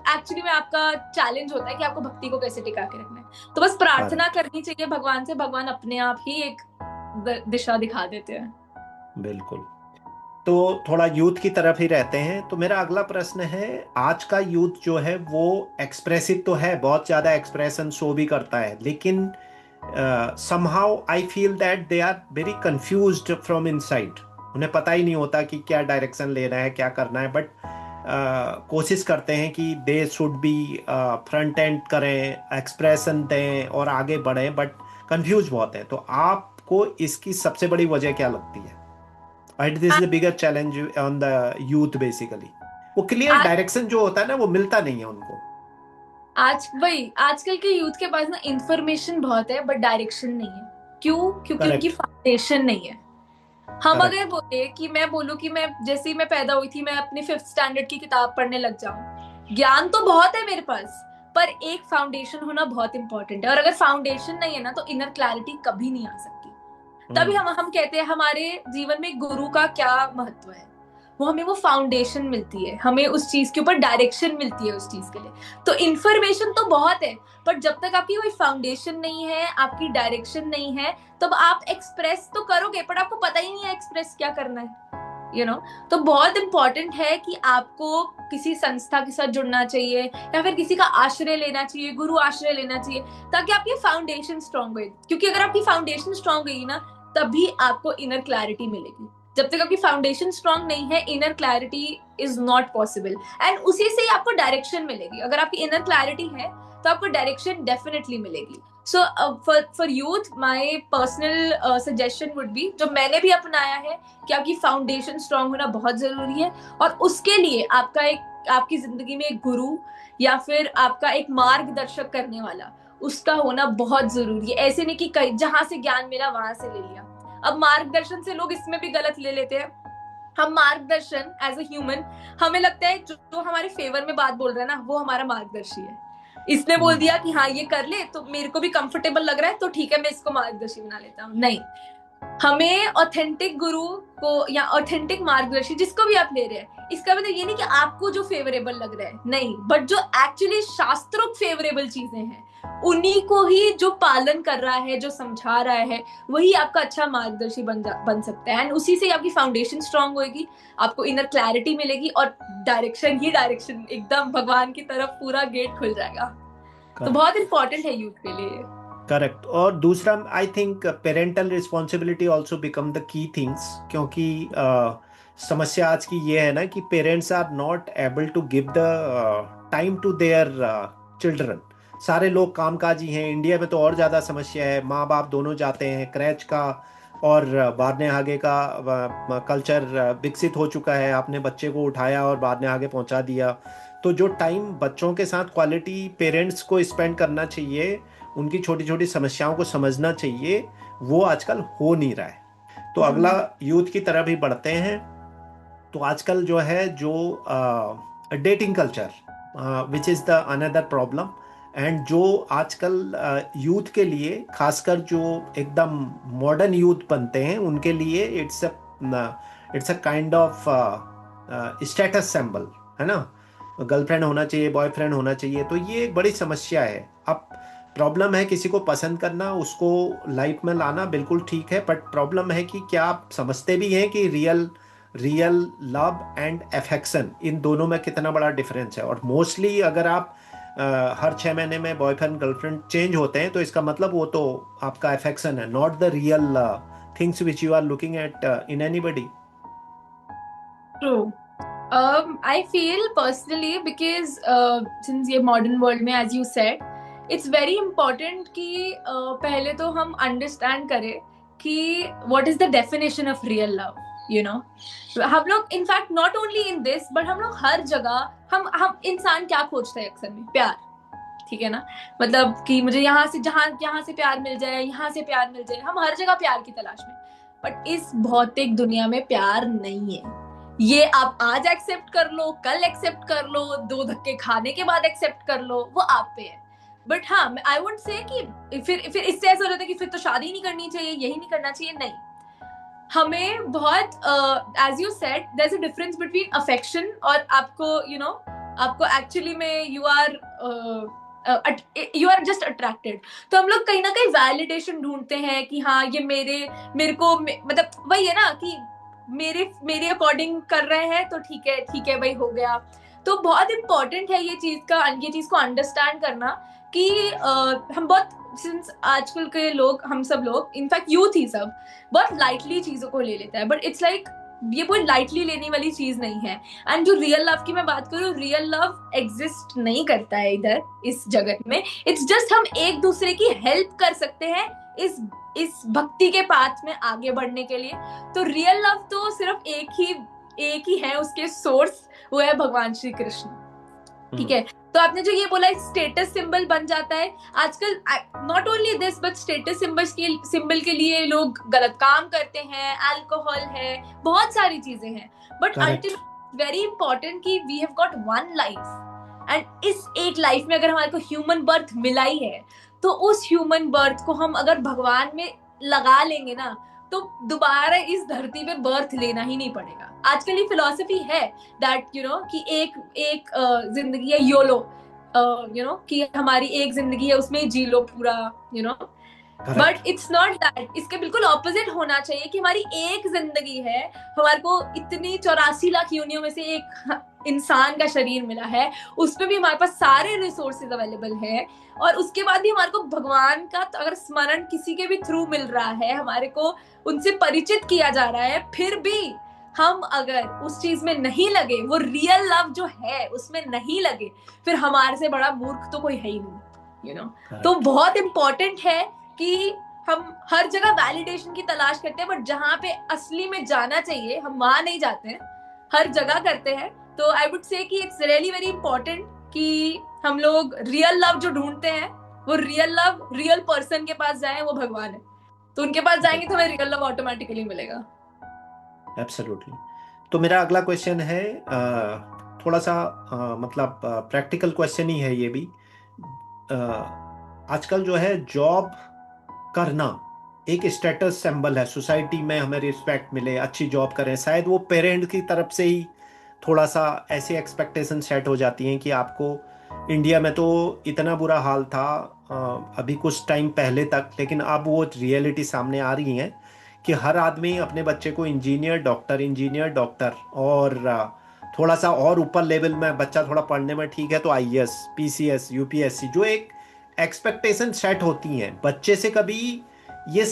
एक्चुअली में आपका चैलेंज होता है कि आपको भक्ति को कैसे टिका के रखना है। तो बस प्रार्थना करनी चाहिए भगवान से, भगवान अपने आप ही एक दिशा दिखा देते हैं। बिल्कुल। तो थोड़ा यूथ की तरफ ही रहते हैं, तो मेरा अगला प्रश्न है, आज का यूथ जो है वो एक्सप्रेसिव तो है, बहुत ज्यादा एक्सप्रेशन शो भी करता है, लेकिन somehow I feel that they are very confused from inside। उन्हें पता ही नहीं होता कि क्या डायरेक्शन लेना है, क्या करना है, बट कोशिश करते हैं कि they should be front end करें, एक्सप्रेशन दें और आगे बढ़ें, बट कंफ्यूज बहुत है। तो आपको इसकी सबसे बड़ी वजह क्या लगती है? And this is the bigger challenge on the youth basically। वो क्लियर डायरेक्शन जो होता है ना, वो मिलता नहीं है उनको। आजकल के यूथ के पास ना इंफॉर्मेशन बहुत है, बट डायरेक्शन नहीं है। क्यों? क्योंकि उनकी फाउंडेशन नहीं है। हम अगर बोले कि मैं बोलूं कि मैं जैसे ही मैं पैदा हुई थी, मैं अपनी 5th स्टैंडर्ड की किताब पढ़ने लग जाऊं, ज्ञान तो बहुत है मेरे पास, पर एक फाउंडेशन होना बहुत इंपॉर्टेंट है। और अगर फाउंडेशन नहीं है ना, तो इनर क्लैरिटी कभी नहीं आ सकती। तभी हम कहते हैं हमारे जीवन में गुरु का क्या महत्व है, वो हमें वो फाउंडेशन मिलती है, हमें उस चीज के ऊपर डायरेक्शन मिलती है उस चीज के लिए। तो इन्फॉर्मेशन तो बहुत है, पर जब तक आपकी कोई फाउंडेशन नहीं है, आपकी डायरेक्शन नहीं है, तब आप एक्सप्रेस तो करोगे, पर आपको पता ही नहीं है एक्सप्रेस क्या करना है। तो बहुत इंपॉर्टेंट है कि आपको किसी संस्था के साथ जुड़ना चाहिए, या फिर किसी का आश्रय लेना चाहिए, गुरु आश्रय लेना चाहिए, ताकि आपकी फाउंडेशन स्ट्रांग हो। क्योंकि अगर आपकी फाउंडेशन स्ट्रांग होगी ना, तभी आपको इनर क्लैरिटी मिलेगी। जब तक आपकी फाउंडेशन स्ट्रांग नहीं है, inner clarity is not possible. And उसी से ही आपको डायरेक्शन मिलेगी। अगर आपकी इनर क्लैरिटी है तो आपको डायरेक्शन डेफिनेटली मिलेगी। So for youth my personal suggestion would be, जो मैंने भी अपनाया है, कि आपकी फाउंडेशन स्ट्रांग होना बहुत जरूरी है, और उसके लिए आपकी जिंदगी में एक गुरु या फिर आपका एक मार्गदर्शक करने वाला, उसका होना बहुत जरूरी है। ऐसे नहीं कि जहां से ज्ञान मिला वहां से ले लिया। अब मार्गदर्शन से लोग इसमें भी गलत ले लेते हैं। हम मार्गदर्शन एज ए ह्यूमन, हमें लगता है जो हमारे फेवर में बात बोल रहा है ना, वो हमारा मार्गदर्शी है। इसने बोल दिया कि हाँ ये कर ले, तो मेरे को भी कंफर्टेबल लग रहा है, तो ठीक है मैं इसको मार्गदर्शी बना लेता हूँ। नहीं, हमें ऑथेंटिक गुरु को या ऑथेंटिक मार्गदर्शी जिसको भी आप ले रहे हैं, इसका मतलब ये नहीं कि आपको जो फेवरेबल लग रहा है, नहीं, बट जो एक्चुअली शास्त्रोक्त फेवरेबल चीजें हैं, उन्हीं को ही जो पालन कर रहा है, जो समझा रहा है, वही आपका अच्छा मार्गदर्शी बन सकता है। एंड उसी से आपकी फाउंडेशन स्ट्रांग होगी, आपको इनर क्लैरिटी मिलेगी, और डायरेक्शन एकदम भगवान की तरफ पूरा गेट खुल जाएगा। तो बहुत इंपॉर्टेंट है यूथ के लिए। करेक्ट। और दूसरा, I think parental responsibility also become the key things, क्योंकि समस्या आज की ये है ना कि parents are not able to give the time to their children. सारे लोग कामकाजी हैं, इंडिया में तो और ज़्यादा समस्या है, माँ बाप दोनों जाते हैं, क्रैच का और बारने आगे का कल्चर विकसित हो चुका है। आपने बच्चे को उठाया और बारने आगे पहुंचा दिया, तो जो टाइम बच्चों के साथ क्वालिटी पेरेंट्स को स्पेंड करना चाहिए, उनकी छोटी छोटी समस्याओं को समझना चाहिए, वो आजकल हो नहीं रहा है। तो अगला यूथ की तरफ ही बढ़ते हैं। तो आजकल जो है, जो dating culture which is the another problem, and जो आजकल यूथ के लिए, खासकर जो एकदम मॉडर्न यूथ बनते हैं, उनके लिए it's a kind of status symbol है ना। गर्लफ्रेंड होना चाहिए, बॉयफ्रेंड होना चाहिए, तो ये एक बड़ी समस्या है। अब प्रॉब्लम है किसी को पसंद करना, उसको लाइफ में लाना, बिल्कुल ठीक है, बट प्रॉब्लम है कि क्या आप समझते भी हैं कि रियल लव एंड अफेक्शन, इन दोनों में कितना बड़ा डिफरेंस है। और मोस्टली अगर आप हर 6 महीने में बॉयफ्रेंड गर्लफ्रेंड चेंज होते हैं, तो इसका मतलब वो तो आपका अफेक्शन है, not the real things which you are looking at in anybody. True. I feel personally because since ये modern world में as you said, it's very important कि पहले तो हम understand करें कि what is the definition of real love, you know. हम लोग in fact not only in this but हम लोग हर जगह हम इंसान क्या खोजते हैं अक्सर में, प्यार, ठीक है ना. मतलब कि मुझे यहाँ से प्यार मिल जाए, यहाँ से प्यार मिल जाए, हम हर जगह प्यार की तलाश में. बट इस भौतिक दुनिया में प्यार नहीं है. ये आप आज एक्सेप्ट कर लो, कल एक्सेप्ट कर लो, 2 धक्के खाने के बाद एक्सेप्ट कर लो, वो आप पे है. बट हाँ, आई वुड से कि फिर इससे ऐसा हो जाता है कि फिर तो शादी नहीं करनी चाहिए, यही नहीं करना चाहिए. नहीं, हमें बहुत as you said there is a difference between affection और आपको एक्चुअली में यू आर जस्ट अट्रैक्टेड. तो हम लोग कहीं ना कहीं वैलिडेशन ढूंढते हैं कि हाँ ये मेरे को मतलब वही है ना कि मेरे अकॉर्डिंग कर रहे हैं तो ठीक है भाई, हो गया. तो बहुत इंपॉर्टेंट है ये चीज को अंडरस्टैंड करना कि हम बहुत सिंस आजकल के लोग, हम सब लोग, इनफैक्ट यूथ ही सब बहुत लाइटली चीजों को ले लेता है. बट इट्स लाइक ये कोई लाइटली लेने वाली चीज नहीं है. एंड जो रियल लव की मैं बात करूँ, रियल लव एग्जिस्ट नहीं करता है इधर इस जगत में. इट्स जस्ट हम एक दूसरे की हेल्प कर सकते हैं इस भक्ति के पाथ में आगे बढ़ने के लिए. तो रियल लव तो सिर्फ एक ही है, उसके सोर्स वो है भगवान श्री कृष्ण, ठीक है. तो आपने जो ये बोला स्टेटस सिंबल बन जाता है आजकल, not only this but status symbol के लिए लोग गलत काम करते हैं, अल्कोहल है, बहुत सारी चीजें हैं. बट अल्टीमेटली वेरी इंपॉर्टेंट कि we have got one life, and इस एक लाइफ में अगर हमारे को ह्यूमन बर्थ मिला ही है तो उस ह्यूमन बर्थ को हम अगर भगवान में लगा लेंगे ना, तो दोबारा इस धरती पे बर्थ लेना ही नहीं पड़ेगा. आजकल ये फिलॉसफी है दैट कि एक जिंदगी है, योलो, कि हमारी एक जिंदगी है, उसमें जी लो पूरा, बट इट्स नॉट दैट. इसके बिल्कुल ऑपोजिट होना चाहिए कि हमारी एक जिंदगी है, हमारे को इतनी 84 लाख योनियों में से एक इंसान का शरीर मिला है, उसमें भी हमारे पास सारे रिसोर्सेज अवेलेबल है, और उसके बाद भी हमारे को भगवान का अगर स्मरण किसी के भी थ्रू मिल रहा है, हमारे को उनसे परिचित किया जा रहा है, फिर भी हम अगर उस चीज में नहीं लगे, वो रियल लव जो है उसमें नहीं लगे, फिर हमारे से बड़ा मूर्ख तो कोई है ही नहीं, तो बहुत इंपॉर्टेंट है कि हम हर जगह वैलिडेशन की तलाश करते हैं, बट जहां पे असली में जाना चाहिए हम वहां नहीं जाते हैं, हर जगह करते हैं. तो आई वुड से कि इट्स रियली वेरी इंपॉर्टेंट कि हम लोग रियल लव जो ढूंढते हैं, वो रियल लव रियल पर्सन के पास जाएं, वो भगवान है, तो उनके पास जाएंगे तो हमें रियल लव ऑटोमेटिकली मिलेगा. एब्सोल्युटली. तो मेरा अगला क्वेश्चन है थोड़ा सा मतलब प्रैक्टिकल क्वेश्चन ही है ये भी. आजकल जो है जॉब करना एक स्टेटस सिंबल है, सोसाइटी में हमें रिस्पेक्ट मिले, अच्छी जॉब करें, शायद वो पेरेंट की तरफ से ही थोड़ा सा ऐसी एक्सपेक्टेशन सेट हो जाती हैं कि आपको. इंडिया में तो इतना बुरा हाल था अभी कुछ टाइम पहले तक, लेकिन अब वो रियलिटी सामने आ रही है कि हर आदमी अपने बच्चे को इंजीनियर डॉक्टर, और थोड़ा सा और ऊपर लेवल में बच्चा थोड़ा पढ़ने में ठीक है तो आईएएस, पीसीएस, यूपीएससी, जो एक एक्सपेक्टेशन सेट होती हैं बच्चे से. कभी ये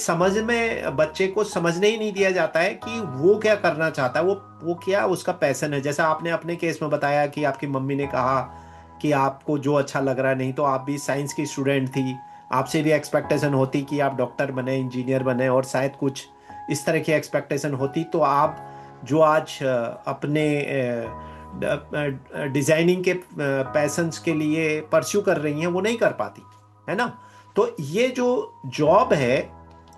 बच्चे को समझने ही नहीं दिया जाता है कि वो क्या करना चाहता है, वो क्या उसका पैशन है. जैसा आपने अपने केस में बताया कि आपकी मम्मी ने कहा कि आपको जो अच्छा लग रहा है, नहीं तो आप भी साइंस की स्टूडेंट थी, आपसे भी एक्सपेक्टेशन होती कि आप डॉक्टर बने, इंजीनियर बने, और शायद कुछ इस तरह की एक्सपेक्टेशन होती, तो आप जो आज अपने डिजाइनिंग के पैशंस के लिए परस्यू कर रही हैं वो नहीं कर पाती, है ना. तो ये जो जॉब है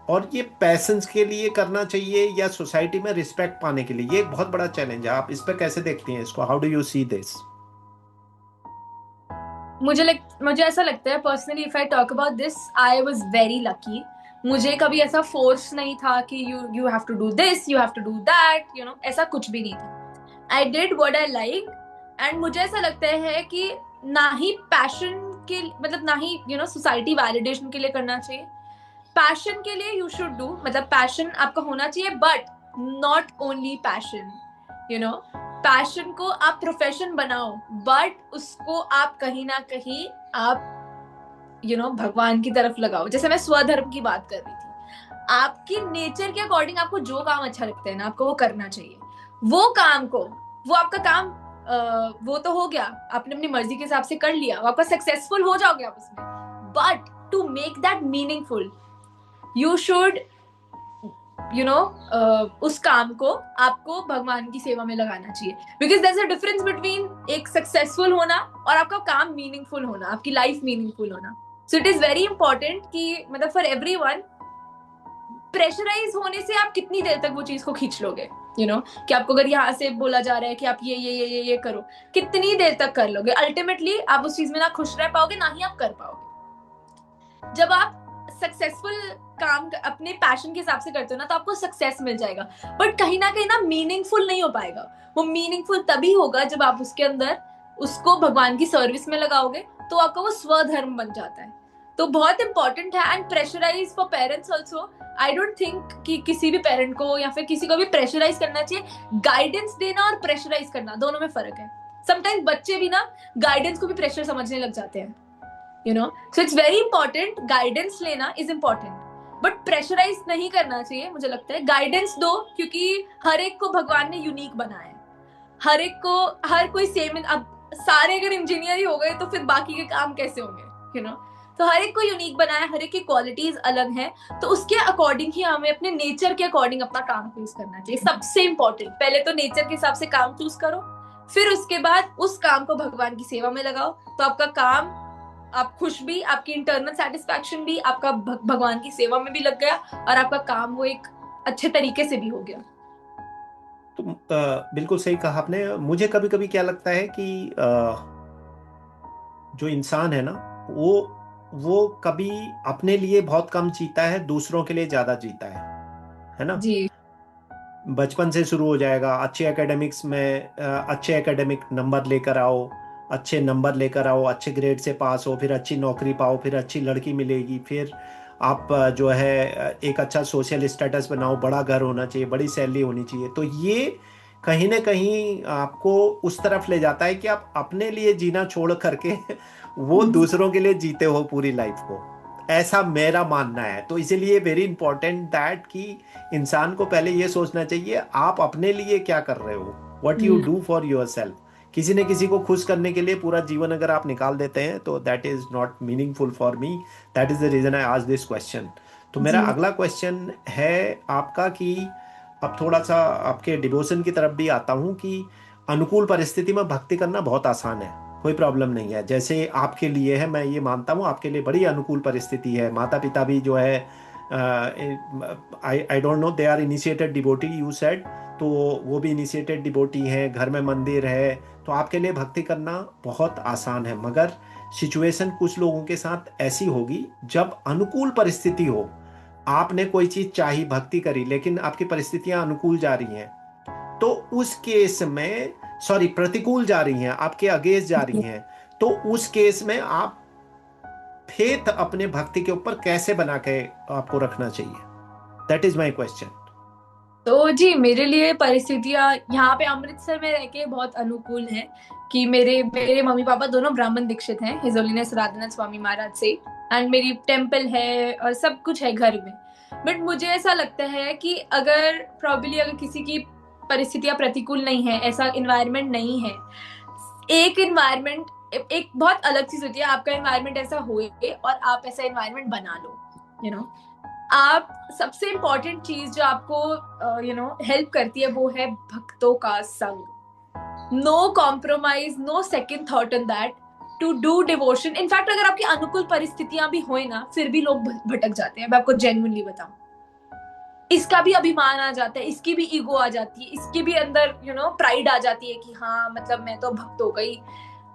और ये पैशंस के लिए करना चाहिए या सोसाइटी में रिस्पेक्ट पाने के लिए, ये एक बहुत बड़ा चैलेंज है. आप इस पर कैसे देखती हैं इसको? How do you see this? मुझे ऐसा लगता है personally, if I talk about this, I was very lucky. मुझे कभी ऐसा फोर्स नहीं था कि you have to do this, you have to do that, ऐसा कुछ भी नहीं था. I did what I like, and मुझे ऐसा लगता है कि ना ही पैशन के, मतलब ना ही सोसाइटी वैलिडेशन के लिए करना चाहिए. पैशन के लिए यू शुड डू, मतलब पैशन आपका होना चाहिए, but not only passion, passion को आप प्रोफेशन बनाओ, बट उसको आप कहीं ना कहीं आप भगवान की तरफ लगाओ। जैसे मैं स्वधर्म की बात कर रही थी, आपकी नेचर के अकॉर्डिंग आपको जो काम अच्छा लगता है ना, आपको वो करना चाहिए। वो काम को, वो आपका काम वो तो हो गया, आपने अपनी मर्जी के हिसाब से कर लिया, वो आपका सक्सेसफुल हो जाओगे आप उसमें। But to make that meaningful, you should उस काम को आपको भगवान की सेवा में लगाना चाहिए। Because there is a difference between एक सक्सेसफुल होना और आपका काम मीनिंगफुल होना, आपकी लाइफ मीनिंगफुल होना। So it is very important कि मतलब फॉर एवरीवन, प्रेशराइज होने से आप कितनी देर तक वो चीज को खींच लोगे, कि आपको अगर यहाँ से बोला जा रहा है कि आप ये करो, कितनी देर तक कर लोगे? अल्टीमेटली आप उस चीज में ना खुश रह पाओगे, ना ही आप कर पाओगे। जब आप सक्सेसफुल काम अपने पैशन के हिसाब से करते हो ना, तो आपको सक्सेस मिल जाएगा, बट कहीं ना मीनिंगफुल नहीं हो पाएगा। वो मीनिंगफुल तभी होगा जब आप उसके अंदर उसको भगवान की सर्विस में लगाओगे, तो आपका वो स्वधर्म बन जाता है। तो बहुत इंपॉर्टेंट है। And pressurize for parents also, I don't think कि किसी भी पेरेंट को या फिर किसी को भी प्रेशराइज करना चाहिए। गाइडेंस देना और प्रेशराइज करना, दोनों में फर्क है। समटाइम्स बच्चे भी ना गाइडेंस को भी प्रेशर समझने लग जाते हैं, so it's very important, guidance लेना is important, बट प्रेशराइज नहीं करना चाहिए। मुझे लगता है गाइडेंस दो, क्योंकि हर एक को भगवान ने यूनिक बनाया है। हर एक को, हर कोई सेम। अब सारे अगर इंजीनियर ही हो गए तो फिर बाकी के काम कैसे होंगे, तो हर एक को यूनिक बनाया, हर एक की क्वालिटीज अलग हैं, तो उसके अकॉर्डिंग ही हमें अपने नेचर के अकॉर्डिंग अपना काम चूज करना चाहिए। सबसे इंपॉर्टेंट, पहले तो नेचर के हिसाब से काम चूज करो, फिर उसके बाद उस काम को भगवान की सेवा में लगाओ, तो आपका काम, आप खुश भी, आपकी इंटरनल सेटिस्फैक्शन भी, आपका भगवान की सेवा में भी लग गया, और आपका काम वो एक अच्छे तरीके से भी हो गया। तो बिल्कुल सही कहा आपने। मुझे कभी कभी क्या लगता है कि जो इंसान है ना, वो कभी अपने लिए बहुत कम जीता है, दूसरों के लिए ज्यादा जीता है ना जी। बचपन से शुरू हो जाएगा, अच्छे एकेडमिक्स में अच्छे एकेडमिक नंबर लेकर आओ, अच्छे नंबर लेकर आओ, अच्छे ग्रेड से पास हो, फिर अच्छी नौकरी पाओ, फिर अच्छी लड़की मिलेगी, फिर आप जो है एक अच्छा सोशल स्टेटस बनाओ, बड़ा घर होना चाहिए, बड़ी सैलरी होनी चाहिए। तो ये कहीं ना कहीं आपको उस तरफ ले जाता है कि आप अपने लिए जीना छोड़ करके वो दूसरों के लिए जीते हो पूरी लाइफ को। ऐसा मेरा मानना है। तो इसीलिए वेरी इंपॉर्टेंट दैट कि इंसान को पहले ये सोचना चाहिए आप अपने लिए क्या कर रहे हो, what you do for your self. किसी न किसी को खुश करने के लिए पूरा जीवन अगर आप निकाल देते हैं तो that is not meaningful for me. That is the reason I asked this question. तो मेरा अगला क्वेश्चन है आपका कि अब थोड़ा सा आपके डिवोशन की तरफ भी आता हूँ कि अनुकूल परिस्थिति में भक्ति करना बहुत आसान है, कोई प्रॉब्लम नहीं है। जैसे आपके लिए है, मैं ये मानता हूँ आपके लिए बड़ी अनुकूल परिस्थिति है। माता पिता भी जो है I don't know, they are initiated devotee you said, तो वो भी इनिशिएटेड डिवोटी हैं, घर में मंदिर है, तो आपके लिए भक्ति करना बहुत आसान है। मगर सिचुएशन कुछ लोगों के साथ ऐसी होगी जब अनुकूल परिस्थिति हो, आपने कोई चीज चाही, भक्ति करी, लेकिन आपकी परिस्थितियां अनुकूल जा रही हैं, तो उस केस में प्रतिकूल जा रही हैं, आपके अगेंस्ट जा रही हैं, तो उस केस में आप फेथ अपने भक्ति के ऊपर कैसे बना के आपको रखना चाहिए? That is my question. तो जी, मेरे लिए परिस्थितियां यहाँ पे अमृतसर में रह के बहुत अनुकूल हैं कि मेरे मम्मी पापा दोनों ब्राह्मण दीक्षित हैं, हिज होलीनेस राधानाथ स्वामी महाराज से, एंड मेरी टेम्पल है और सब कुछ है घर में। बट मुझे ऐसा लगता है कि अगर प्रॉब्ली अगर किसी की परिस्थितियां प्रतिकूल नहीं है, ऐसा इन्वायरमेंट नहीं है, एक इन्वायरमेंट, एक बहुत अलग चीज होती है, आपका इन्वायरमेंट ऐसा होए और आप ऐसा इन्वायरमेंट बना लो, आप सबसे इम्पोर्टेंट चीज जो आपको हेल्प करती है वो है भक्तों का संग। No compromise, no second thought in that, to do devotion. In fact अगर आपकी अनुकूल परिस्थितियां भी होए ना, फिर भी लोग भटक जाते हैं। मैं आपको जेन्युइनली बताऊं, इसका भी अभिमान आ जाता है, इसकी भी ईगो आ जाती है, इसके भी अंदर प्राइड आ जाती है कि हाँ मतलब मैं तो भक्त हो गई।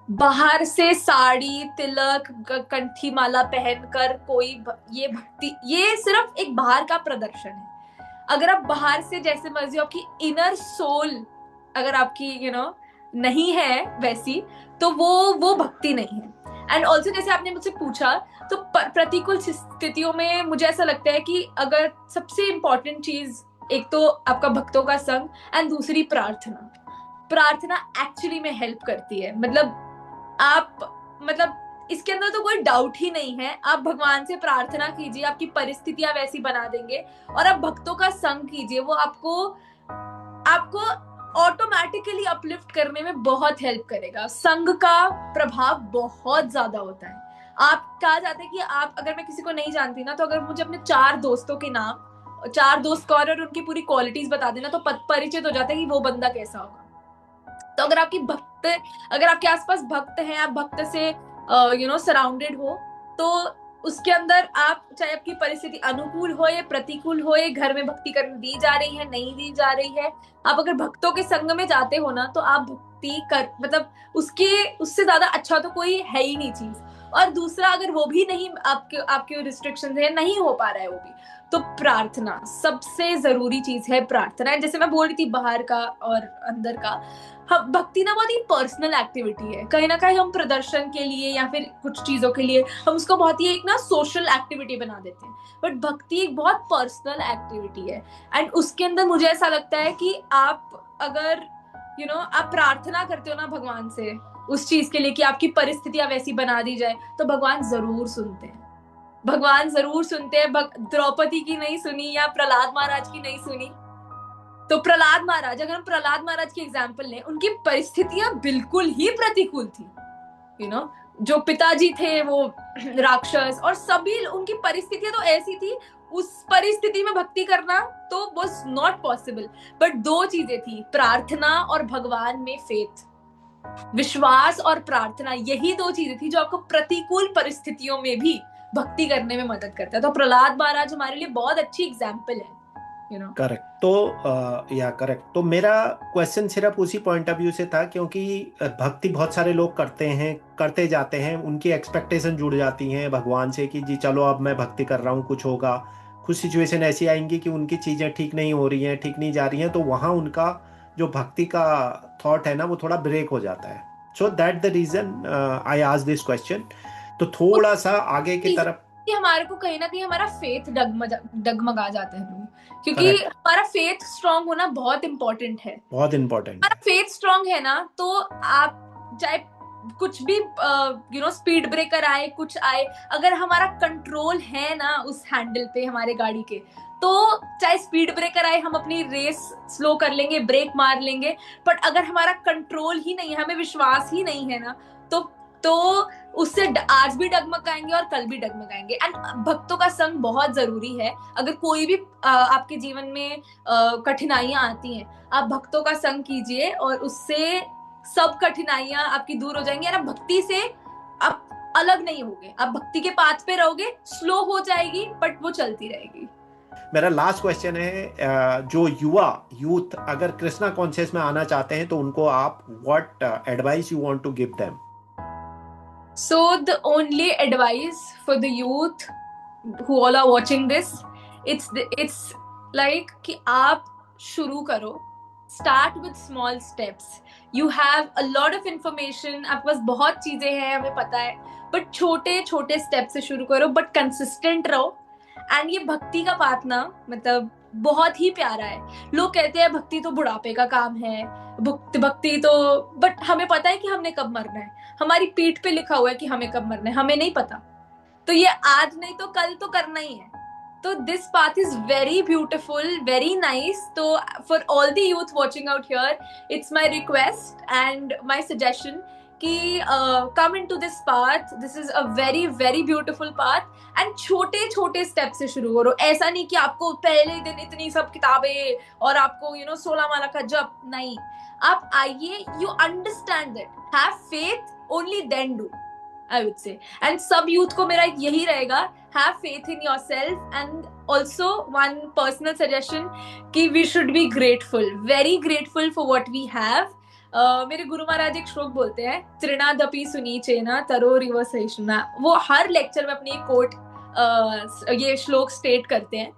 बाहर से साड़ी, तिलक, कंठी माला पहनकर कोई ये भक्ति, ये सिर्फ एक बाहर का प्रदर्शन है। अगर आप बाहर से जैसे मर्जी, आपकी इनर सोल अगर आपकी नहीं है वैसी, तो वो भक्ति नहीं है। एंड ऑल्सो जैसे आपने मुझसे पूछा, तो प्रतिकूल स्थितियों में मुझे ऐसा लगता है कि अगर सबसे इम्पोर्टेंट चीज, एक तो आपका भक्तों का संग, एंड दूसरी प्रार्थना। प्रार्थना एक्चुअली में हेल्प करती है। मतलब इसके अंदर तो कोई डाउट ही नहीं है। आप भगवान से प्रार्थना कीजिए, आपकी परिस्थितियां वैसी बना देंगे, और आप भक्तों का संग कीजिए, वो आपको ऑटोमेटिकली अपलिफ्ट करने में बहुत हेल्प करेगा। संग का प्रभाव बहुत ज्यादा होता है। आप कहा जाता है कि आप, अगर मैं किसी को नहीं जानती ना, तो अगर मुझे अपने 4 दोस्तों के नाम, 4 दोस्त कौन और उनकी पूरी क्वालिटीज बता देना, तो परिचित हो जाता है कि वो बंदा कैसा होगा। तो अगर आपके आसपास भक्त हैं, आप भक्त से सराउंडेड हो, तो उसके अंदर आप, चाहे आपकी परिस्थिति अनुकूल हो या प्रतिकूल हो, या घर में भक्ति करने दी जा रही है नहीं दी जा रही है, आप अगर भक्तों के संग में जाते हो ना, तो आप भक्ति कर, मतलब उससे ज्यादा अच्छा तो कोई है ही नहीं चीज। और दूसरा, अगर वो भी नहीं, आपके रिस्ट्रिक्शंस है, नहीं हो पा रहा है वो भी, तो प्रार्थना सबसे जरूरी चीज है। प्रार्थना, जैसे मैं बोल रही थी, बाहर का और अंदर का, भक्ति ना बहुत ही पर्सनल एक्टिविटी है। कहीं ना कहीं हम प्रदर्शन के लिए या फिर कुछ चीजों के लिए हम उसको बहुत ही एक ना सोशल एक्टिविटी बना देते हैं, बट भक्ति एक बहुत पर्सनल एक्टिविटी है। एंड उसके अंदर मुझे ऐसा लगता है कि आप अगर आप प्रार्थना करते हो ना भगवान से उस चीज के लिए कि आपकी परिस्थितियां वैसी बना दी जाए, तो भगवान जरूर सुनते हैं। भगवान जरूर सुनते हैं। द्रौपदी की नहीं सुनी या प्रहलाद महाराज की नहीं सुनी, तो प्रहलाद महाराज, अगर हम प्रहलाद महाराज की एग्जांपल लें, उनकी परिस्थितियां बिल्कुल ही प्रतिकूल थी। जो पिताजी थे वो राक्षस, और सभी उनकी परिस्थितियां तो ऐसी थी, उस परिस्थिति में भक्ति करना तो वाज नॉट पॉसिबल। बट 2 चीजें थी, प्रार्थना और भगवान में फेथ, विश्वास और प्रार्थना। यही 2 चीजें थी जो आपको प्रतिकूल परिस्थितियों में भी भक्ति करने में मदद करता है। तो प्रहलाद महाराज हमारे लिए बहुत अच्छी एग्जाम्पल है। करेक्ट। तो मेरा क्वेश्चन सिर्फ उसी पॉइंट ऑफ व्यू से था, क्योंकि भक्ति बहुत सारे लोग करते जाते हैं, उनकी एक्सपेक्टेशन जुड़ जाती हैं भगवान से कि जी चलो अब मैं भक्ति कर रहा हूँ, कुछ होगा, कुछ सिचुएशन ऐसी आएंगी कि उनकी चीज़ें ठीक नहीं हो रही हैं, ठीक नहीं जा रही हैं, तो वहाँ उनका जो भक्ति का थॉट है ना, वो थोड़ा ब्रेक हो जाता है। So that the reason I asked this question. तो थोड़ा सा आगे की तरफ कि हमारे को कहीं ना कहीं हमारा फेथ डगमगा जाता है, क्योंकि हमारा फेथ स्ट्रांग होना बहुत इंपॉर्टेंट है। हमारा फेथ स्ट्रांग है ना, तो आप चाहे कुछ भी स्पीड ब्रेकर आए, कुछ आए, अगर हमारा कंट्रोल है ना उस हैंडल पे हमारे गाड़ी के, तो चाहे स्पीड ब्रेकर आए, हम अपनी रेस स्लो कर लेंगे, ब्रेक मार लेंगे। बट अगर हमारा कंट्रोल ही नहीं है, हमें विश्वास ही नहीं है ना, तो उससे आज भी डगमगाएंगे और कल भी डगमगाएंगे। एंड भक्तों का संग बहुत जरूरी है। अगर कोई भी आपके जीवन में कठिनाइयां आती हैं, आप भक्तों का संग कीजिए और उससे सब कठिनाइयां आपकी दूर हो जाएंगी। और आप भक्ति से आप अलग नहीं होगे, आप भक्ति के पाथ पे रहोगे, स्लो हो जाएगी बट वो चलती रहेगी। मेरा लास्ट क्वेश्चन है, जो यूथ अगर कृष्णा कॉन्शियस में आना चाहते हैं, तो उनको आप what advice you want to give them? So the only advice for the youth who all are watching this, it's like कि आप शुरू करो, start with small steps. You have a lot of information, आपके पास बहुत चीजें हैं, हमें पता है, बट छोटे छोटे स्टेप से शुरू करो, बट कंसिस्टेंट रहो। एंड ये भक्ति का पाथ ना, मतलब बहुत ही प्यारा है। लोग कहते हैं भक्ति तो बुढ़ापे का काम है, भक्ति तो, बट हमें पता है कि हमने कब मरना है। हमारी पीठ पे लिखा हुआ है कि हमें कब मरना है, हमें नहीं पता। तो ये आज नहीं तो कल तो करना ही है। तो this path is very beautiful, very nice. तो for all the youth watching out here, it's my request and my suggestion कि come into this path. This is a very very beautiful path. And छोटे छोटे step से शुरू करो। ऐसा नहीं कि आपको पहले दिन इतनी सब किताबें और आपको 16 माला का जप, नहीं। आप आइए, you understand that, have faith, only then do, I would say. And सब youth को मेरा यही रहेगा, have faith in yourself. And also one personal suggestion कि we should be grateful, very grateful for what we have. मेरे गुरु महाराज एक श्लोक बोलते हैं, तृणादपि सुनीचेना तरोरिव सहिष्णुना। वो हर लेक्चर में अपनी एक कोट ये श्लोक स्टेट करते हैं।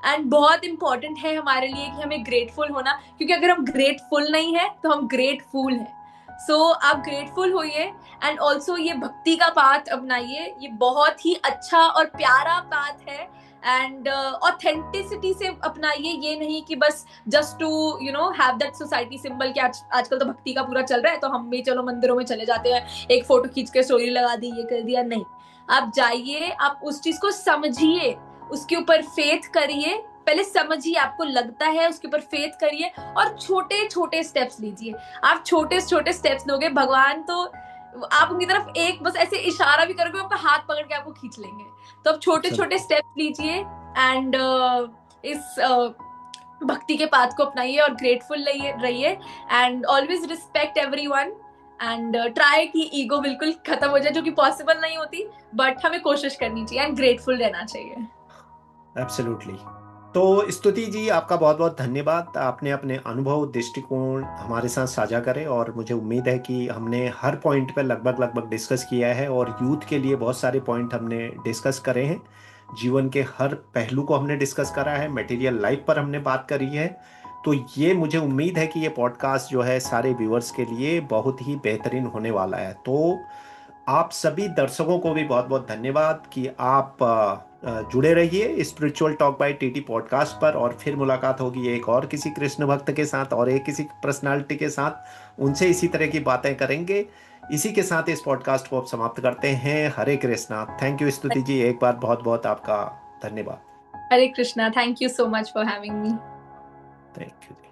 एंड बहुत इंपॉर्टेंट है हमारे लिए कि हमें ग्रेटफुल होना, क्योंकि अगर हम ग्रेटफुल नहीं है तो हम ग्रेटफुल हैं। सो आप ग्रेटफुल होइए। एंड ऑल्सो ये भक्ति का पाथ अपनाइए, ये बहुत ही अच्छा और प्यारा पाथ है। एंड ऑथेंटिसिटी से अपनाइए, ये नहीं कि बस just to you know have that society symbol कि आजकल तो भक्ति का पूरा चल रहा है तो हम भी चलो मंदिरों में चले जाते हैं, एक फोटो खींच के स्टोरी लगा दी, ये कर दिया। नहीं, आप जाइए, आप उस चीज को समझिए, उसके ऊपर फेथ करिए, पहले समझिए आपको लगता है, उसके ऊपर फेथ करिए और छोटे छोटे स्टेप्स लीजिए। आप छोटे छोटे स्टेप्स लोगे, भगवान तो आप उनकी तरफ एक बस ऐसे इशारा भी करोगे, आपका हाथ पकड़ के आपको खींच लेंगे। तो आप छोटे छोटे स्टेप्स लीजिए एंड इस भक्ति के पाथ को अपनाइए और ग्रेटफुल रहिए and always respect everyone and try कि ईगो बिल्कुल खत्म हो जाए, जो कि पॉसिबल नहीं होती, बट हमें कोशिश करनी चाहिए एंड ग्रेटफुल रहना चाहिए। एब्सोल्युटली। तो स्तुति जी, आपका बहुत बहुत धन्यवाद। आपने अपने अनुभव, दृष्टिकोण हमारे साथ साझा करे और मुझे उम्मीद है कि हमने हर पॉइंट पे लगभग डिस्कस किया है और यूथ के लिए बहुत सारे पॉइंट हमने डिस्कस करे हैं। जीवन के हर पहलू को हमने डिस्कस करा है, मटेरियल लाइफ पर हमने बात करी है। तो ये मुझे उम्मीद है कि ये पॉडकास्ट जो है सारे व्यूअर्स के लिए बहुत ही बेहतरीन होने वाला है। तो आप सभी दर्शकों को भी बहुत बहुत धन्यवाद कि आप जुड़े रहिए spiritual talk bye TT podcast पर। और फिर मुलाकात होगी एक और किसी कृष्ण भक्त के साथ और एक किसी पर्सनालिटी के साथ, उनसे इसी तरह की बातें करेंगे। इसी के साथ इस पॉडकास्ट को अब समाप्त करते हैं। हरे कृष्णा। थैंक यू स्तुति जी, एक बार बहुत बहुत आपका धन्यवाद। Hare Krishna, thank you so much for having me. Thank you.